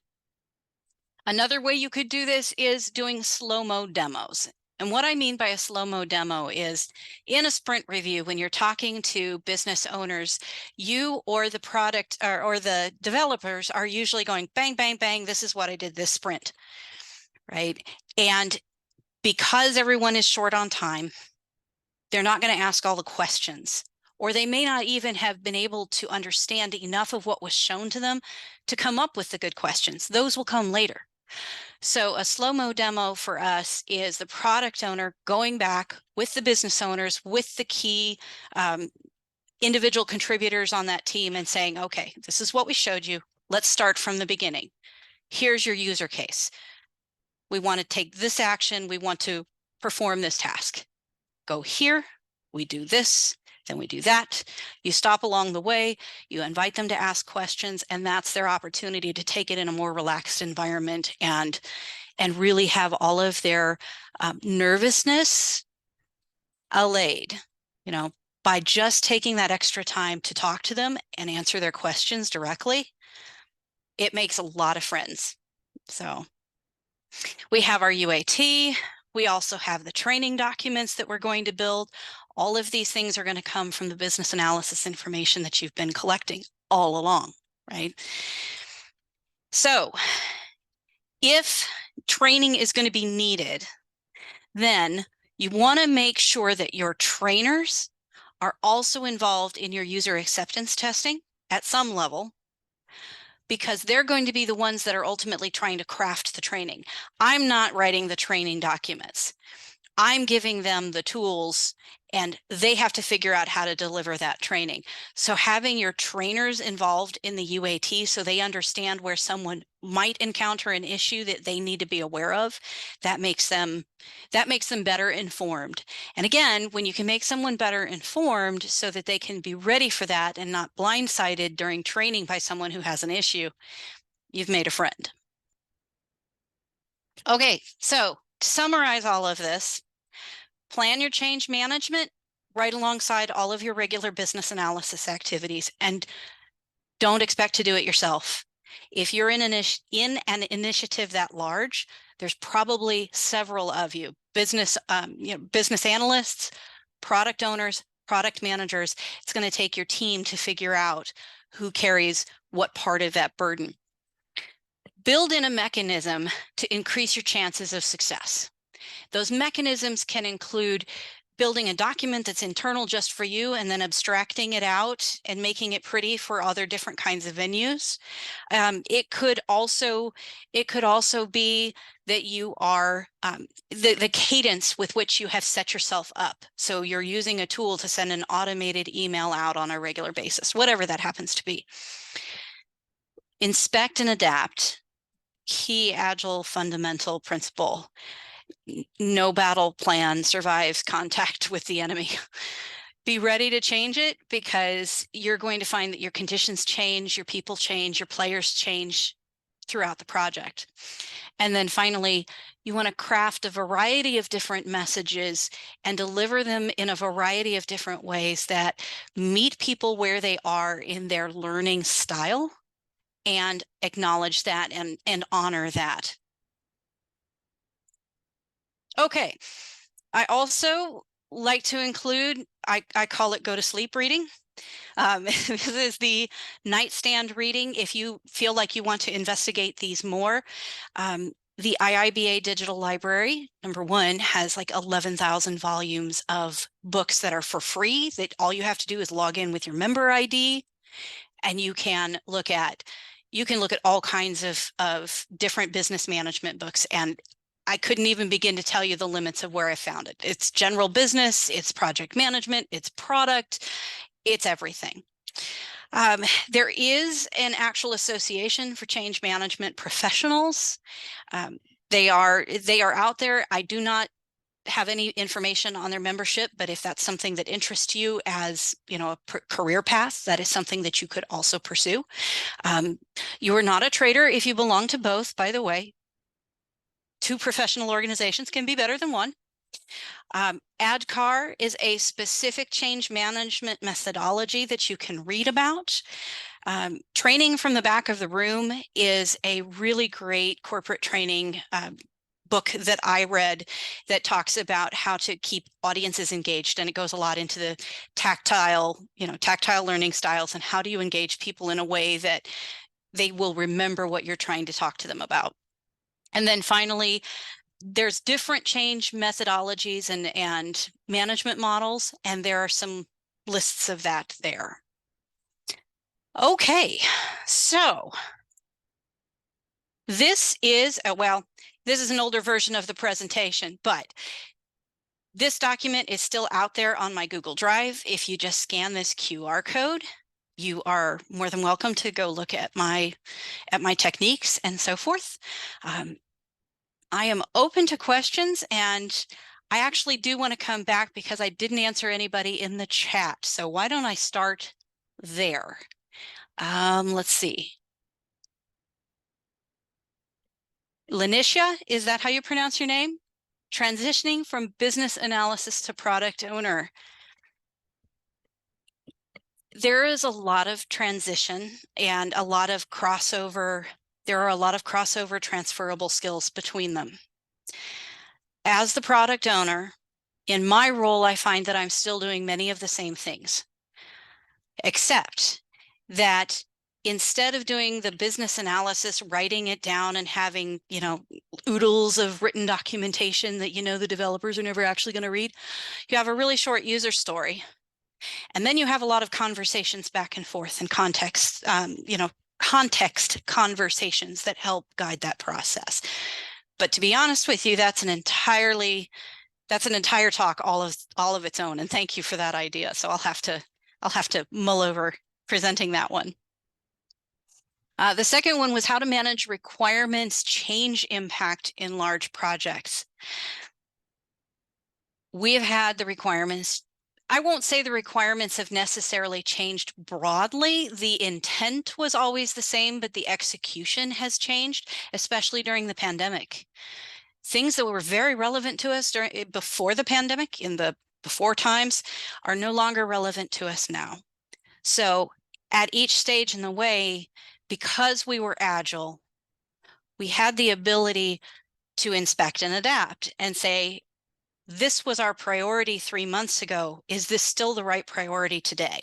Another way you could do this is doing slow-mo demos. And what I mean by a slow-mo demo is in a sprint review, when you're talking to business owners, you or the product or the developers are usually going bang, bang, bang, this is what I did this sprint, right? And because everyone is short on time, they're not going to ask all the questions, or they may not even have been able to understand enough of what was shown to them to come up with the good questions. Those will come later. So a slow-mo demo for us is the product owner going back with the business owners, with the key individual contributors on that team and saying, okay, this is what we showed you. Let's start from the beginning. Here's your user case. We want to take this action. We want to perform this task. Go here, we do this, then we do that. You stop along the way, you invite them to ask questions, and that's their opportunity to take it in a more relaxed environment and really have all of their nervousness allayed, you know, by just taking that extra time to talk to them and answer their questions directly. It makes a lot of friends. So we have our UAT. We also have the training documents that we're going to build. All of these things are going to come from the business analysis information that you've been collecting all along, right? So if training is going to be needed, then you want to make sure that your trainers are also involved in your user acceptance testing at some level, because they're going to be the ones that are ultimately trying to craft the training. I'm not writing the training documents. I'm giving them the tools and they have to figure out how to deliver that training. So having your trainers involved in the UAT so they understand where someone might encounter an issue that they need to be aware of, that makes them better informed. And again, when you can make someone better informed so that they can be ready for that and not blindsided during training by someone who has an issue, you've made a friend. Okay, so to summarize all of this, plan your change management right alongside all of your regular business analysis activities, and don't expect to do it yourself. If you're in an initiative that large, there's probably several of you, business analysts, product owners, product managers. It's going to take your team to figure out who carries what part of that burden. Build in a mechanism to increase your chances of success. Those mechanisms can include building a document that's internal just for you and then abstracting it out and making it pretty for other different kinds of venues. It could also be that you are the cadence with which you have set yourself up. So you're using a tool to send an automated email out on a regular basis, whatever that happens to be. Inspect and adapt. Key agile fundamental principle. No battle plan survives contact with the enemy. Be ready to change it, because you're going to find that your conditions change, your people change, your players change throughout the project. And then finally, you want to craft a variety of different messages and deliver them in a variety of different ways that meet people where they are in their learning style and acknowledge that and honor that. Okay, I also like to include, I call it go to sleep reading. This is the nightstand reading. If you feel like you want to investigate these more, the IIBA Digital Library, number one, has like 11,000 volumes of books that are for free, that all you have to do is log in with your member ID, and you can look at all kinds of different business management books. And I couldn't even begin to tell you the limits of where I found it. It's general business, it's project management, it's product, it's everything. There is an actual association for change management professionals. They are out there. I do not have any information on their membership, but if that's something that interests you as, you know, a career path, that is something that you could also pursue. You are not a trader if you belong to both, by the way. Two professional organizations can be better than one. ADKAR is a specific change management methodology that you can read about. Training from the Back of the Room is a really great corporate training book that I read that talks about how to keep audiences engaged, and it goes a lot into the tactile learning styles and how do you engage people in a way that they will remember what you're trying to talk to them about. And then finally, there's different change methodologies and management models, and there are some lists of that there. Okay, so this is, this is an older version of the presentation, but this document is still out there on my Google Drive. If you just scan this QR code, you are more than welcome to go look at my techniques and so forth. I am open to questions, and I actually do want to come back because I didn't answer anybody in the chat. So why don't I start there? Let's see. Lenicia, is that how you pronounce your name? Transitioning from business analysis to product owner. There is a lot of transition and a lot of crossover. There are a lot of crossover transferable skills between them. As the product owner, in my role, I find that I'm still doing many of the same things, except that instead of doing the business analysis, writing it down and having, you know, oodles of written documentation that, you know, the developers are never actually going to read, you have a really short user story. And then you have a lot of conversations back and forth and context, context conversations that help guide that process. But to be honest with you, that's an entire talk all of its own. And thank you for that idea. So I'll have to mull over presenting that one. The second one was how to manage requirements change impact in large projects. We have had the requirements. I won't say the requirements have necessarily changed broadly. The intent was always the same, but the execution has changed, especially during the pandemic. Things that were very relevant to us before the pandemic, in the before times, are no longer relevant to us now. So at each stage in the way, because we were agile, we had the ability to inspect and adapt and say, this was our priority 3 months ago. Is this still the right priority today?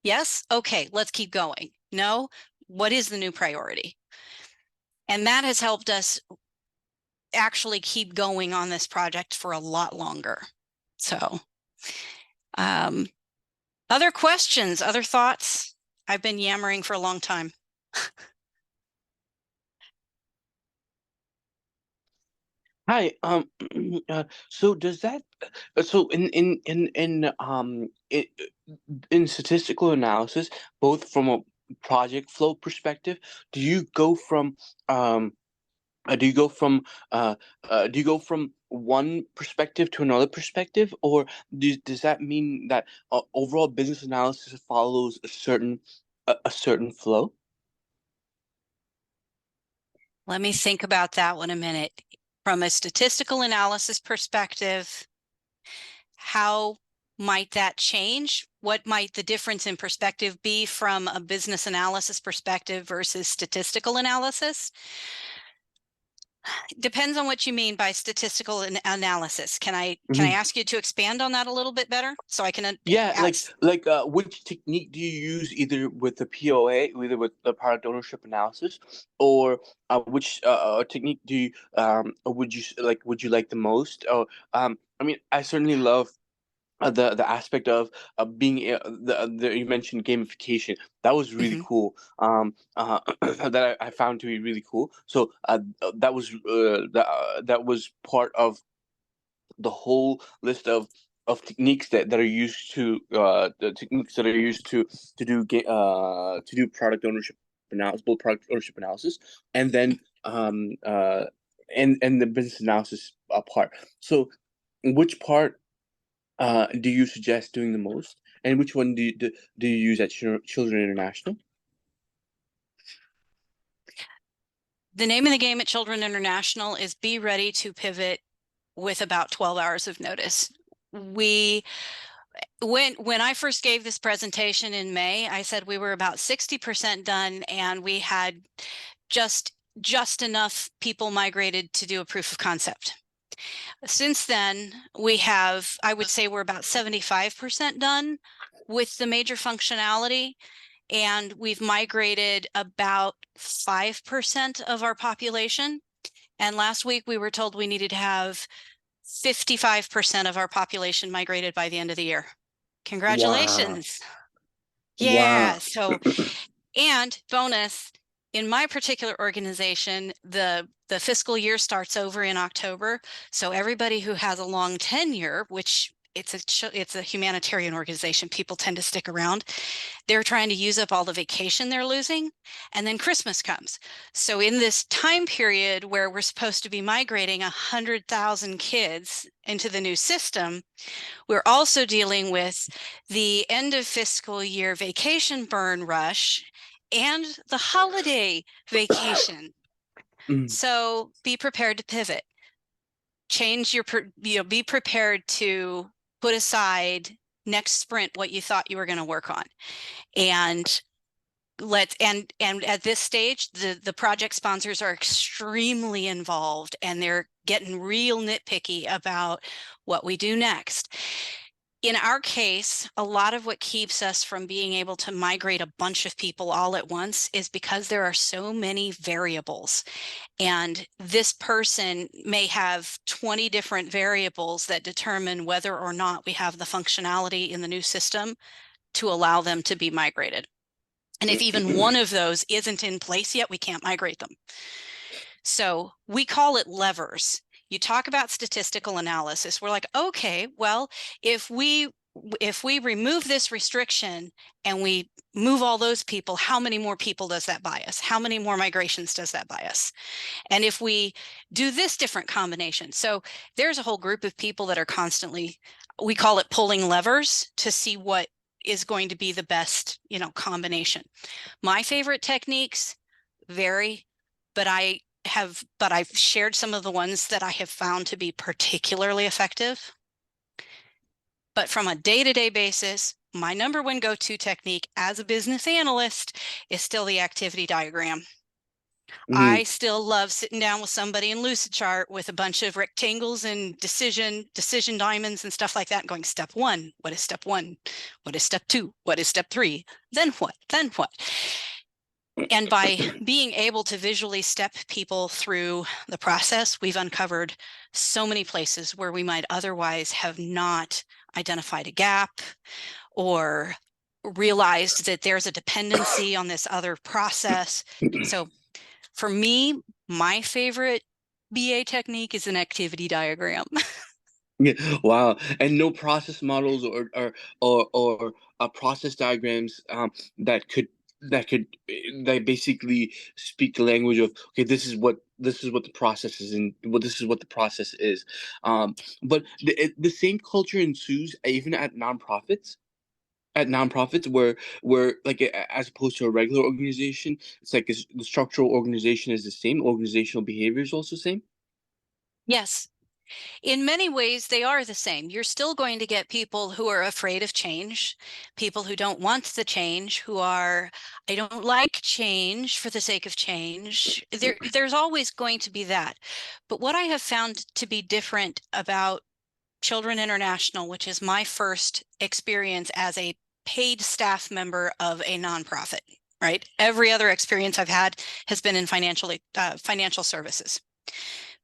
Yes? Okay, let's keep going. No? What is the new priority? And that has helped us actually keep going on this project for a lot longer. So, other questions, other thoughts? I've been yammering for a long time. Hi. So does that so in statistical analysis, both from a project flow perspective, do you go from um do you go from do you go from one perspective to another perspective, or does that mean that overall business analysis follows a certain flow? Let me think about that one a minute. From a statistical analysis perspective, how might that change? What might the difference in perspective be from a business analysis perspective versus statistical analysis? Depends on what you mean by statistical analysis. Can I ask you to expand on that a little bit better so I can Yeah, ask? which technique do you use either with the POA, either with the product ownership analysis, or which technique do you would you like the most? Or I mean, I certainly love the aspect of being the you mentioned gamification. That was really Mhm. cool. That I found to be really cool. So that was part of the whole list of techniques that are used to the techniques that are used to do product ownership analysis, both product ownership analysis, and then and the business analysis part. So, which part do you suggest doing the most, and which one do you use at Children International? The name of the game at Children International is be ready to pivot with about 12 hours of notice. We when I first gave this presentation in May, I said we were about 60% done and we had just just enough people migrated to do a proof of concept. Since then, we have, I would say we're about 75% done with the major functionality, and we've migrated about 5% of our population. And last week we were told we needed to have 55% of our population migrated by the end of the year. Wow. Congratulations. Yeah. Wow. So, and bonus, in my particular organization, the fiscal year starts over in October. So everybody who has a long tenure, which it's a humanitarian organization, people tend to stick around. They're trying to use up all the vacation they're losing, and then Christmas comes. So in this time period where we're supposed to be migrating 100,000 kids into the new system, we're also dealing with the end of fiscal year vacation burn rush and the holiday vacation. Mm, So be prepared to pivot. Change your, be prepared to put aside next sprint what you thought you were going to work on. And and at this stage, the project sponsors are extremely involved and they're getting real nitpicky about what we do next. In our case, a lot of what keeps us from being able to migrate a bunch of people all at once is because there are so many variables. And this person may have 20 different variables that determine whether or not we have the functionality in the new system to allow them to be migrated. And if even one of those isn't in place yet, we can't migrate them. So we call it levers. You talk about statistical analysis. We're like, okay, well, if we remove this restriction and we move all those people, how many more people does that buy us? How many more migrations does that buy us? And if we do this different combination, so there's a whole group of people that are constantly, we call it pulling levers to see what is going to be the best, combination. My favorite techniques vary, but I've shared some of the ones that I have found to be particularly effective. But from a day-to-day basis, my number one go-to technique as a business analyst is still the activity diagram. mm, I still love sitting down with somebody in Lucidchart with a bunch of rectangles and decision diamonds and stuff like that, and going step one, what is step one? What is step two? What is step three? Then what? Then what? And by being able to visually step people through the process, we've uncovered so many places where we might otherwise have not identified a gap or realized that there's a dependency on this other process. So for me, my favorite BA technique is an activity diagram. Yeah, wow. And no process models or process diagrams that basically speak the language of, okay, this is what the process is, and this is what the process is. But the same culture ensues even at nonprofits where like as opposed to a regular organization, it's like the structural organization is the same, organizational behavior is also the same. Yes, in many ways, they are the same. You're still going to get people who are afraid of change, people who don't want the change, who are, I don't like change for the sake of change. There's always going to be that. But what I have found to be different about Children International, which is my first experience as a paid staff member of a nonprofit, right? Every other experience I've had has been in financial services.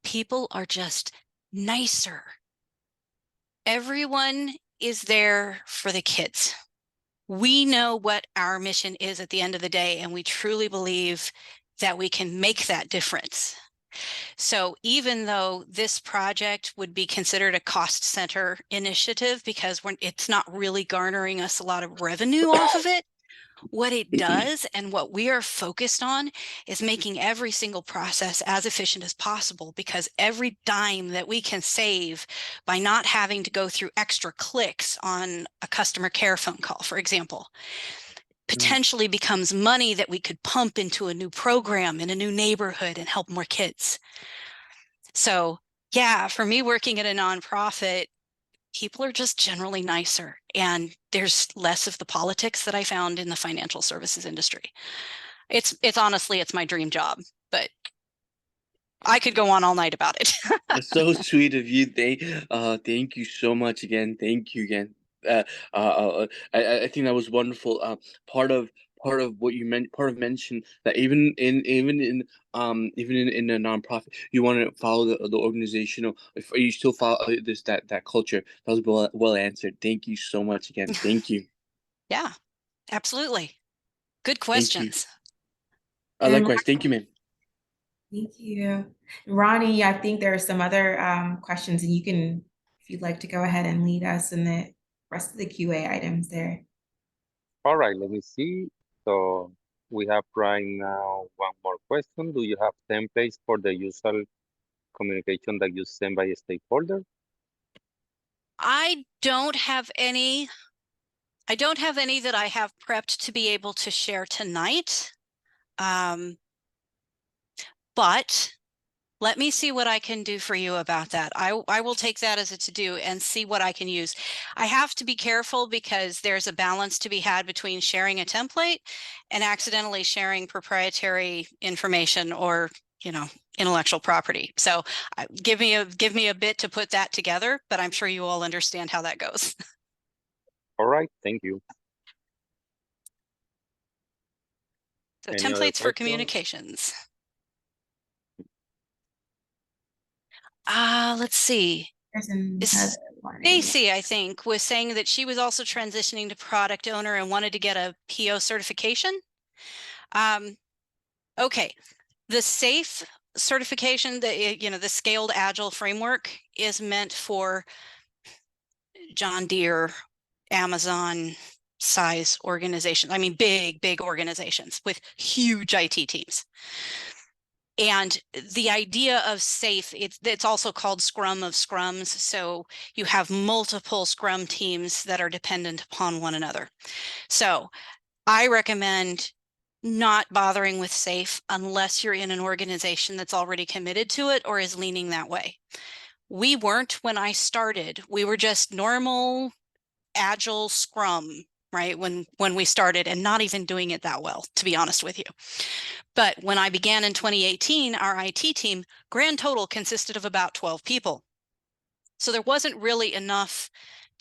People are just nicer. Everyone is there for the kids. We know what our mission is at the end of the day, and we truly believe that we can make that difference. So even though this project would be considered a cost center initiative because it's not really garnering us a lot of revenue off of it, what it does and what we are focused on is making every single process as efficient as possible, because every dime that we can save by not having to go through extra clicks on a customer care phone call, for example, potentially becomes money that we could pump into a new program in a new neighborhood and help more kids. So yeah, for me working at a nonprofit, people are just generally nicer, and there's less of the politics that I found in the financial services industry. It's honestly, it's my dream job, but I could go on all night about it. That's so sweet of you. Thank you so much again. Thank you again. Uh, I think that was wonderful. Part of what you meant, part of mention that even in a nonprofit, you want to follow the organizational. If you still follow that culture, that was well answered. Thank you so much again. Thank you. Yeah, absolutely. Good Thank you. questions. And Likewise. Thank you, man. thank you. Ronnie, I think there are some other questions, and you can, if you'd like to go ahead and lead us in the rest of the QA items there. All right, let me see. So we have right now one more question. Do you have templates for the usual communication that you send by a stakeholder? I don't have any that I have prepped to be able to share tonight. But let me see what I can do for you about that. I will take that as a to-do and see what I can use. I have to be careful because there's a balance to be had between sharing a template and accidentally sharing proprietary information or, intellectual property. So give me a bit to put that together, but I'm sure you all understand how that goes. All right, thank you. So Any other templates for questions? communications. Let's see. There's another one. Stacy, I think, was saying that she was also transitioning to product owner and wanted to get a PO certification. Okay, the SAFE certification, the scaled agile framework is meant for John Deere, Amazon size organizations. I mean, big organizations with huge IT teams. And the idea of SAFE, it's also called Scrum of Scrums. So you have multiple Scrum teams that are dependent upon one another. So I recommend not bothering with SAFE unless you're in an organization that's already committed to it or is leaning that way. We weren't when I started. We were just normal, agile Scrum, right? When we started, and not even doing it that well, to be honest with you. But when I began in 2018, our IT team, grand total, consisted of about 12 people. So there wasn't really enough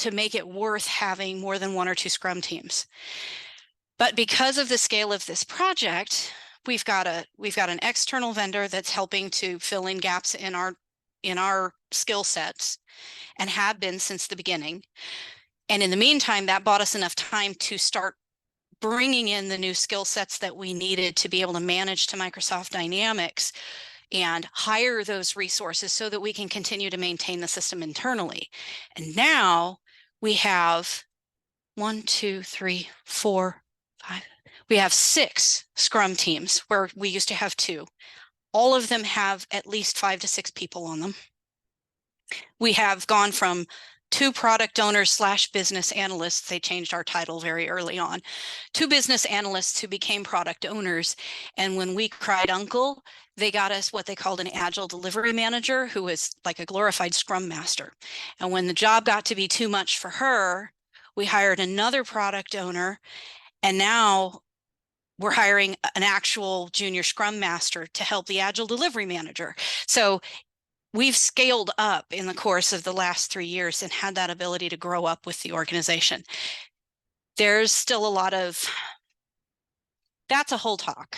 to make it worth having more than one or two Scrum teams. But because of the scale of this project, we've got an external vendor that's helping to fill in gaps in our skill sets, and have been since the beginning. And in the meantime, that bought us enough time to start bringing in the new skill sets that we needed to be able to manage to Microsoft Dynamics and hire those resources so that we can continue to maintain the system internally. And now we have 1, 2, 3, 4, 5. We have 6 Scrum teams where we used to have 2. All of them have at least 5 to 6 people on them. We have gone from 2 product owners / business analysts. They changed our title very early on. 2 business analysts who became product owners. And when we cried uncle, they got us what they called an agile delivery manager, who was like a glorified Scrum master. And when the job got to be too much for her, we hired another product owner. And now we're hiring an actual junior Scrum master to help the agile delivery manager. So we've scaled up in the course of the last 3 years and had that ability to grow up with the organization. There's still a lot of, that's a whole talk.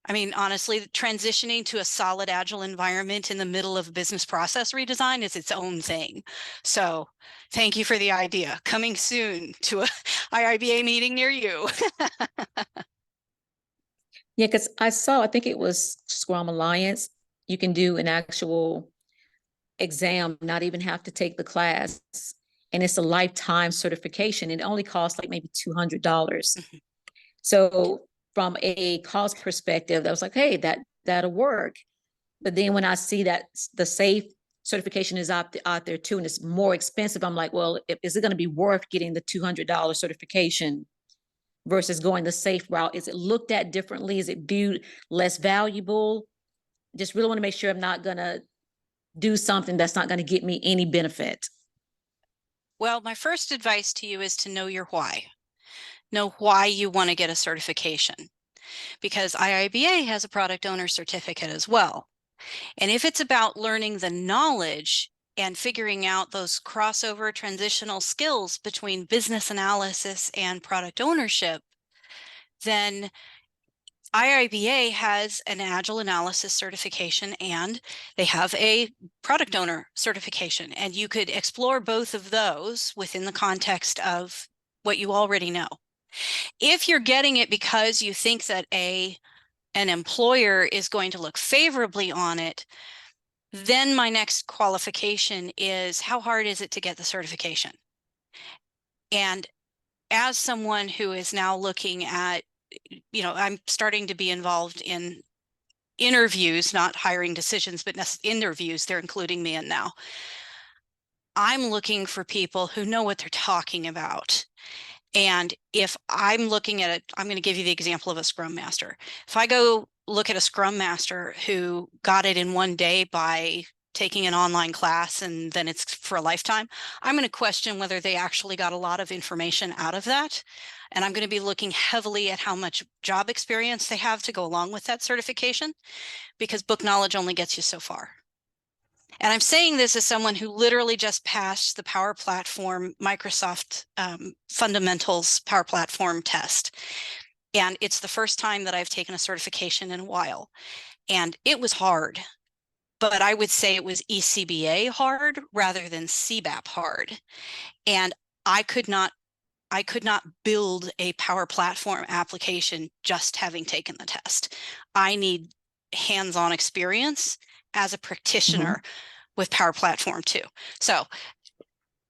I mean, honestly, transitioning to a solid agile environment in the middle of business process redesign is its own thing. So thank you for the idea. Coming soon to a IIBA meeting near you. Yeah, because I think it was Scrum Alliance. You can do an actual exam, not even have to take the class. And it's a lifetime certification. It only costs like maybe $200. So from a cost perspective, I was like, hey, that'll work. But then when I see that the SAFE certification is out there too, and it's more expensive, I'm like, well, is it going to be worth getting the $200 certification versus going the SAFE route? Is it looked at differently? Is it viewed less valuable? Just really want to make sure I'm not going to do something that's not going to get me any benefit. Well, my first advice to you is to know your why. Know why you want to get a certification, because IIBA has a product owner certificate as well. And if it's about learning the knowledge and figuring out those crossover transitional skills between business analysis and product ownership, then IIBA has an agile analysis certification and they have a product owner certification. And you could explore both of those within the context of what you already know. If you're getting it because you think that an employer is going to look favorably on it, then my next qualification is, how hard is it to get the certification? And as someone who is now looking at, I'm starting to be involved in interviews, not hiring decisions, but interviews, they're including me in now. I'm looking for people who know what they're talking about. And if I'm looking at it, I'm going to give you the example of a Scrum Master. If I go look at a Scrum Master who got it in one day by taking an online class and then it's for a lifetime, I'm going to question whether they actually got a lot of information out of that. And I'm going to be looking heavily at how much job experience they have to go along with that certification, because book knowledge only gets you so far. And I'm saying this as someone who literally just passed the Power Platform Microsoft Fundamentals Power Platform test. And it's the first time that I've taken a certification in a while. And it was hard, but I would say it was ECBA hard rather than CBAP hard. And I could not build a Power Platform application just having taken the test. I need hands-on experience as a practitioner with Power Platform too. So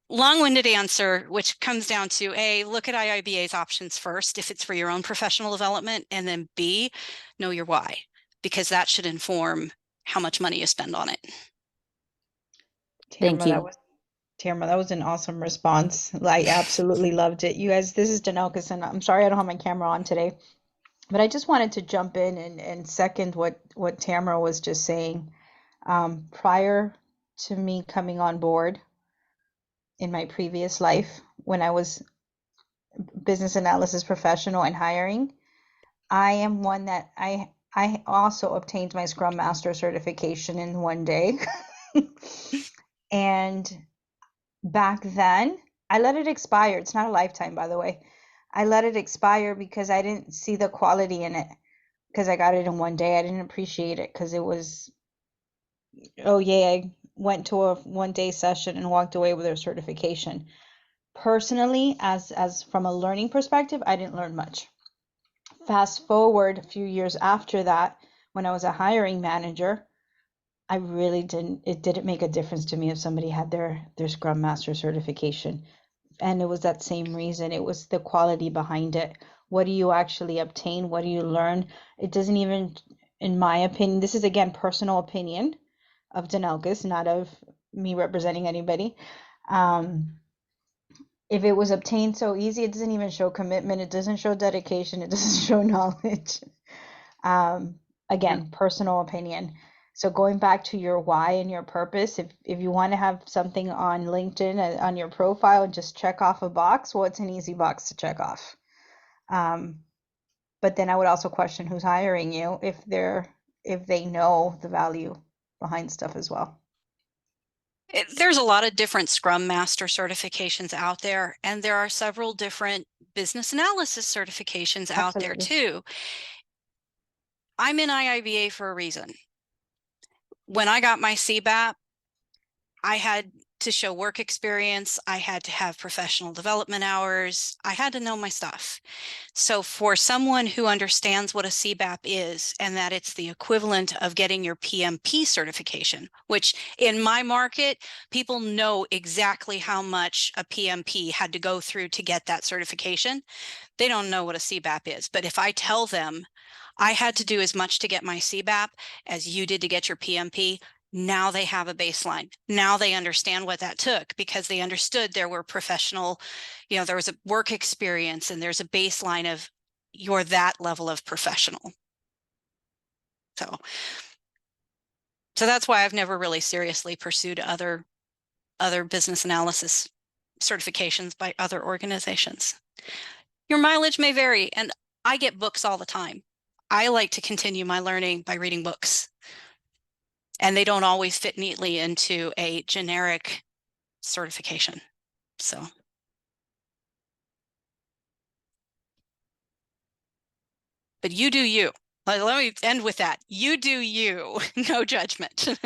long-winded answer, which comes down to A, look at IIBA's options first, if it's for your own professional development, and then B, know your why, because that should inform how much money you spend on it. Thank Tamara, you. Tamara, that was an awesome response. I absolutely loved it. You guys, this is Danelka, and I'm sorry I don't have my camera on today, but I just wanted to jump in and second what Tamara was just saying. Prior to me coming on board in my previous life, when I was business analysis professional and hiring, I am one that I also obtained my Scrum Master certification in one day. And back then, I let it expire. It's not a lifetime, by the way. I let it expire because I didn't see the quality in it, because I got it in one day. I didn't appreciate it because it was, oh yeah, I went to a 1 day session and walked away with a certification. Personally, as from a learning perspective, I didn't learn much. Fast forward a few years after that, when I was a hiring manager, I really it didn't make a difference to me if somebody had their Scrum Master certification. And it was that same reason. It was the quality behind it. What do you actually obtain? What do you learn? It doesn't even, in my opinion, this is again personal opinion of Danelkis, not of me representing anybody. If it was obtained so easy, it doesn't even show commitment. It doesn't show dedication. It doesn't show knowledge. Again, personal opinion. So going back to your why and your purpose, if you want to have something on LinkedIn on your profile and just check off a box, well, it's an easy box to check off. But then I would also question who's hiring you if they know the value behind stuff as well. There's a lot of different Scrum Master certifications out there, and there are several different business analysis certifications out there too. I'm in IIBA for a reason. When I got my CBAP, I had to show work experience. I had to have professional development hours. I had to know my stuff. So for someone who understands what a CBAP is and that it's the equivalent of getting your PMP certification, which in my market, people know exactly how much a PMP had to go through to get that certification. They don't know what a CBAP is. But if I tell them I had to do as much to get my CBAP as you did to get your PMP, now they have a baseline. Now they understand what that took because they understood there were professional, there was a work experience and there's a baseline of you're that level of professional. So that's why I've never really seriously pursued other business analysis certifications by other organizations. Your mileage may vary, and I get books all the time. I like to continue my learning by reading books. And they don't always fit neatly into a generic certification. So. But you do you. Let me end with that. You do you. No judgment.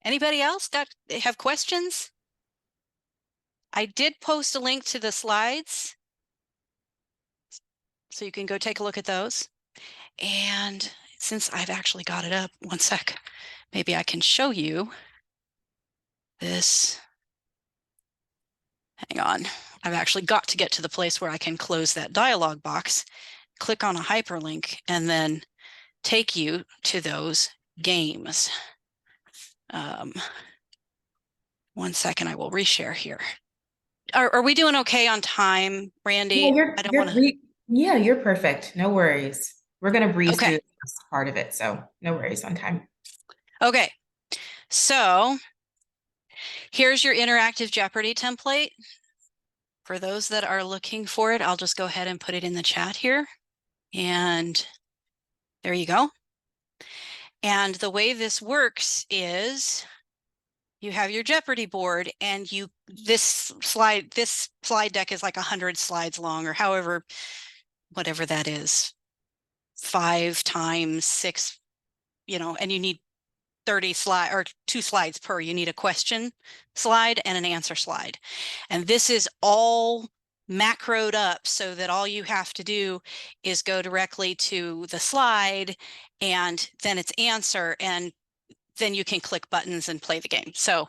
Anybody else have questions? I did post a link to the slides, so you can go take a look at those. And since I've actually got it up, one sec, maybe I can show you this. Hang on. I've actually got to get to the place where I can close that dialog box, click on a hyperlink, and then take you to those games. One second, I will reshare here. Are we doing okay on time, Randy? Yeah, you're perfect. No worries. We're going to breeze through this part of it, so no worries on time. Okay, so here's your interactive Jeopardy template. For those that are looking for it, I'll just go ahead and put it in the chat here. And there you go. And the way this works is you have your Jeopardy board and this slide deck is like 100 slides long or whatever that is, 5 times 6, and you need 30 slides or 2 slides per. You need a question slide and an answer slide. And this is all macroed up so that all you have to do is go directly to the slide and then its answer, and then you can click buttons and play the game. So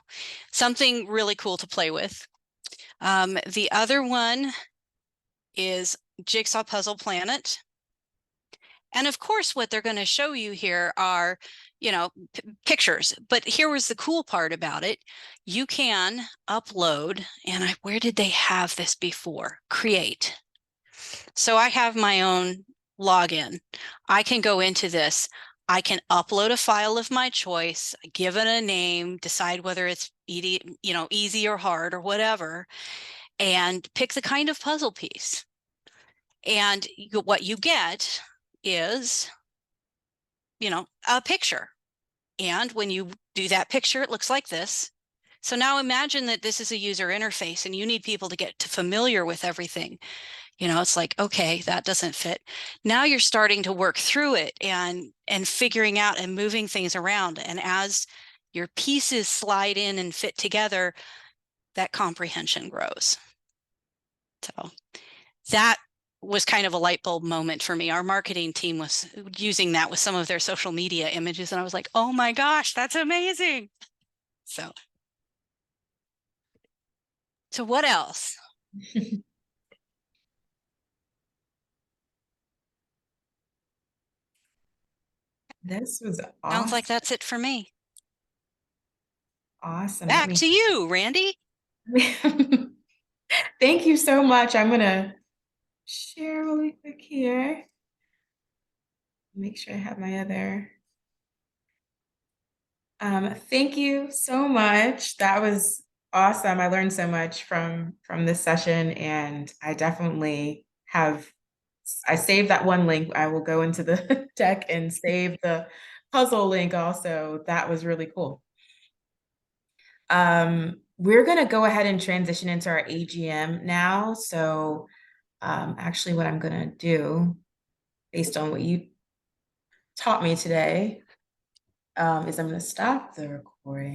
something really cool to play with. The other one is Jigsaw Puzzle Planet. And of course, what they're going to show you here are, pictures. But here was the cool part about it. You can upload, and where did they have this before? Create. So I have my own login. I can go into this. I can upload a file of my choice, give it a name, decide whether it's easy or hard or whatever, and pick the kind of puzzle piece. And what you get is, a picture. And when you do that picture, it looks like this. So now imagine that this is a user interface and you need people to get familiar with everything. You know, it's like, okay, that doesn't fit. Now you're starting to work through it and figuring out and moving things around. And as your pieces slide in and fit together, that comprehension grows. So that was kind of a light bulb moment for me. Our marketing team was using that with some of their social media images, and I was like, oh my gosh, that's amazing. So what else? This was Sounds like awesome. that's it for me. Awesome. Back to you, Randy. Thank you so much. I'm gonna share really quick here. Make sure I have my other. Thank you so much. That was awesome. I learned so much from this session, and I definitely have. I saved that one link. I will go into the deck and save the puzzle link also. That was really cool. We're gonna go ahead and transition into our AGM now. So actually what I'm gonna do, based on what you taught me today, is I'm gonna stop the recording.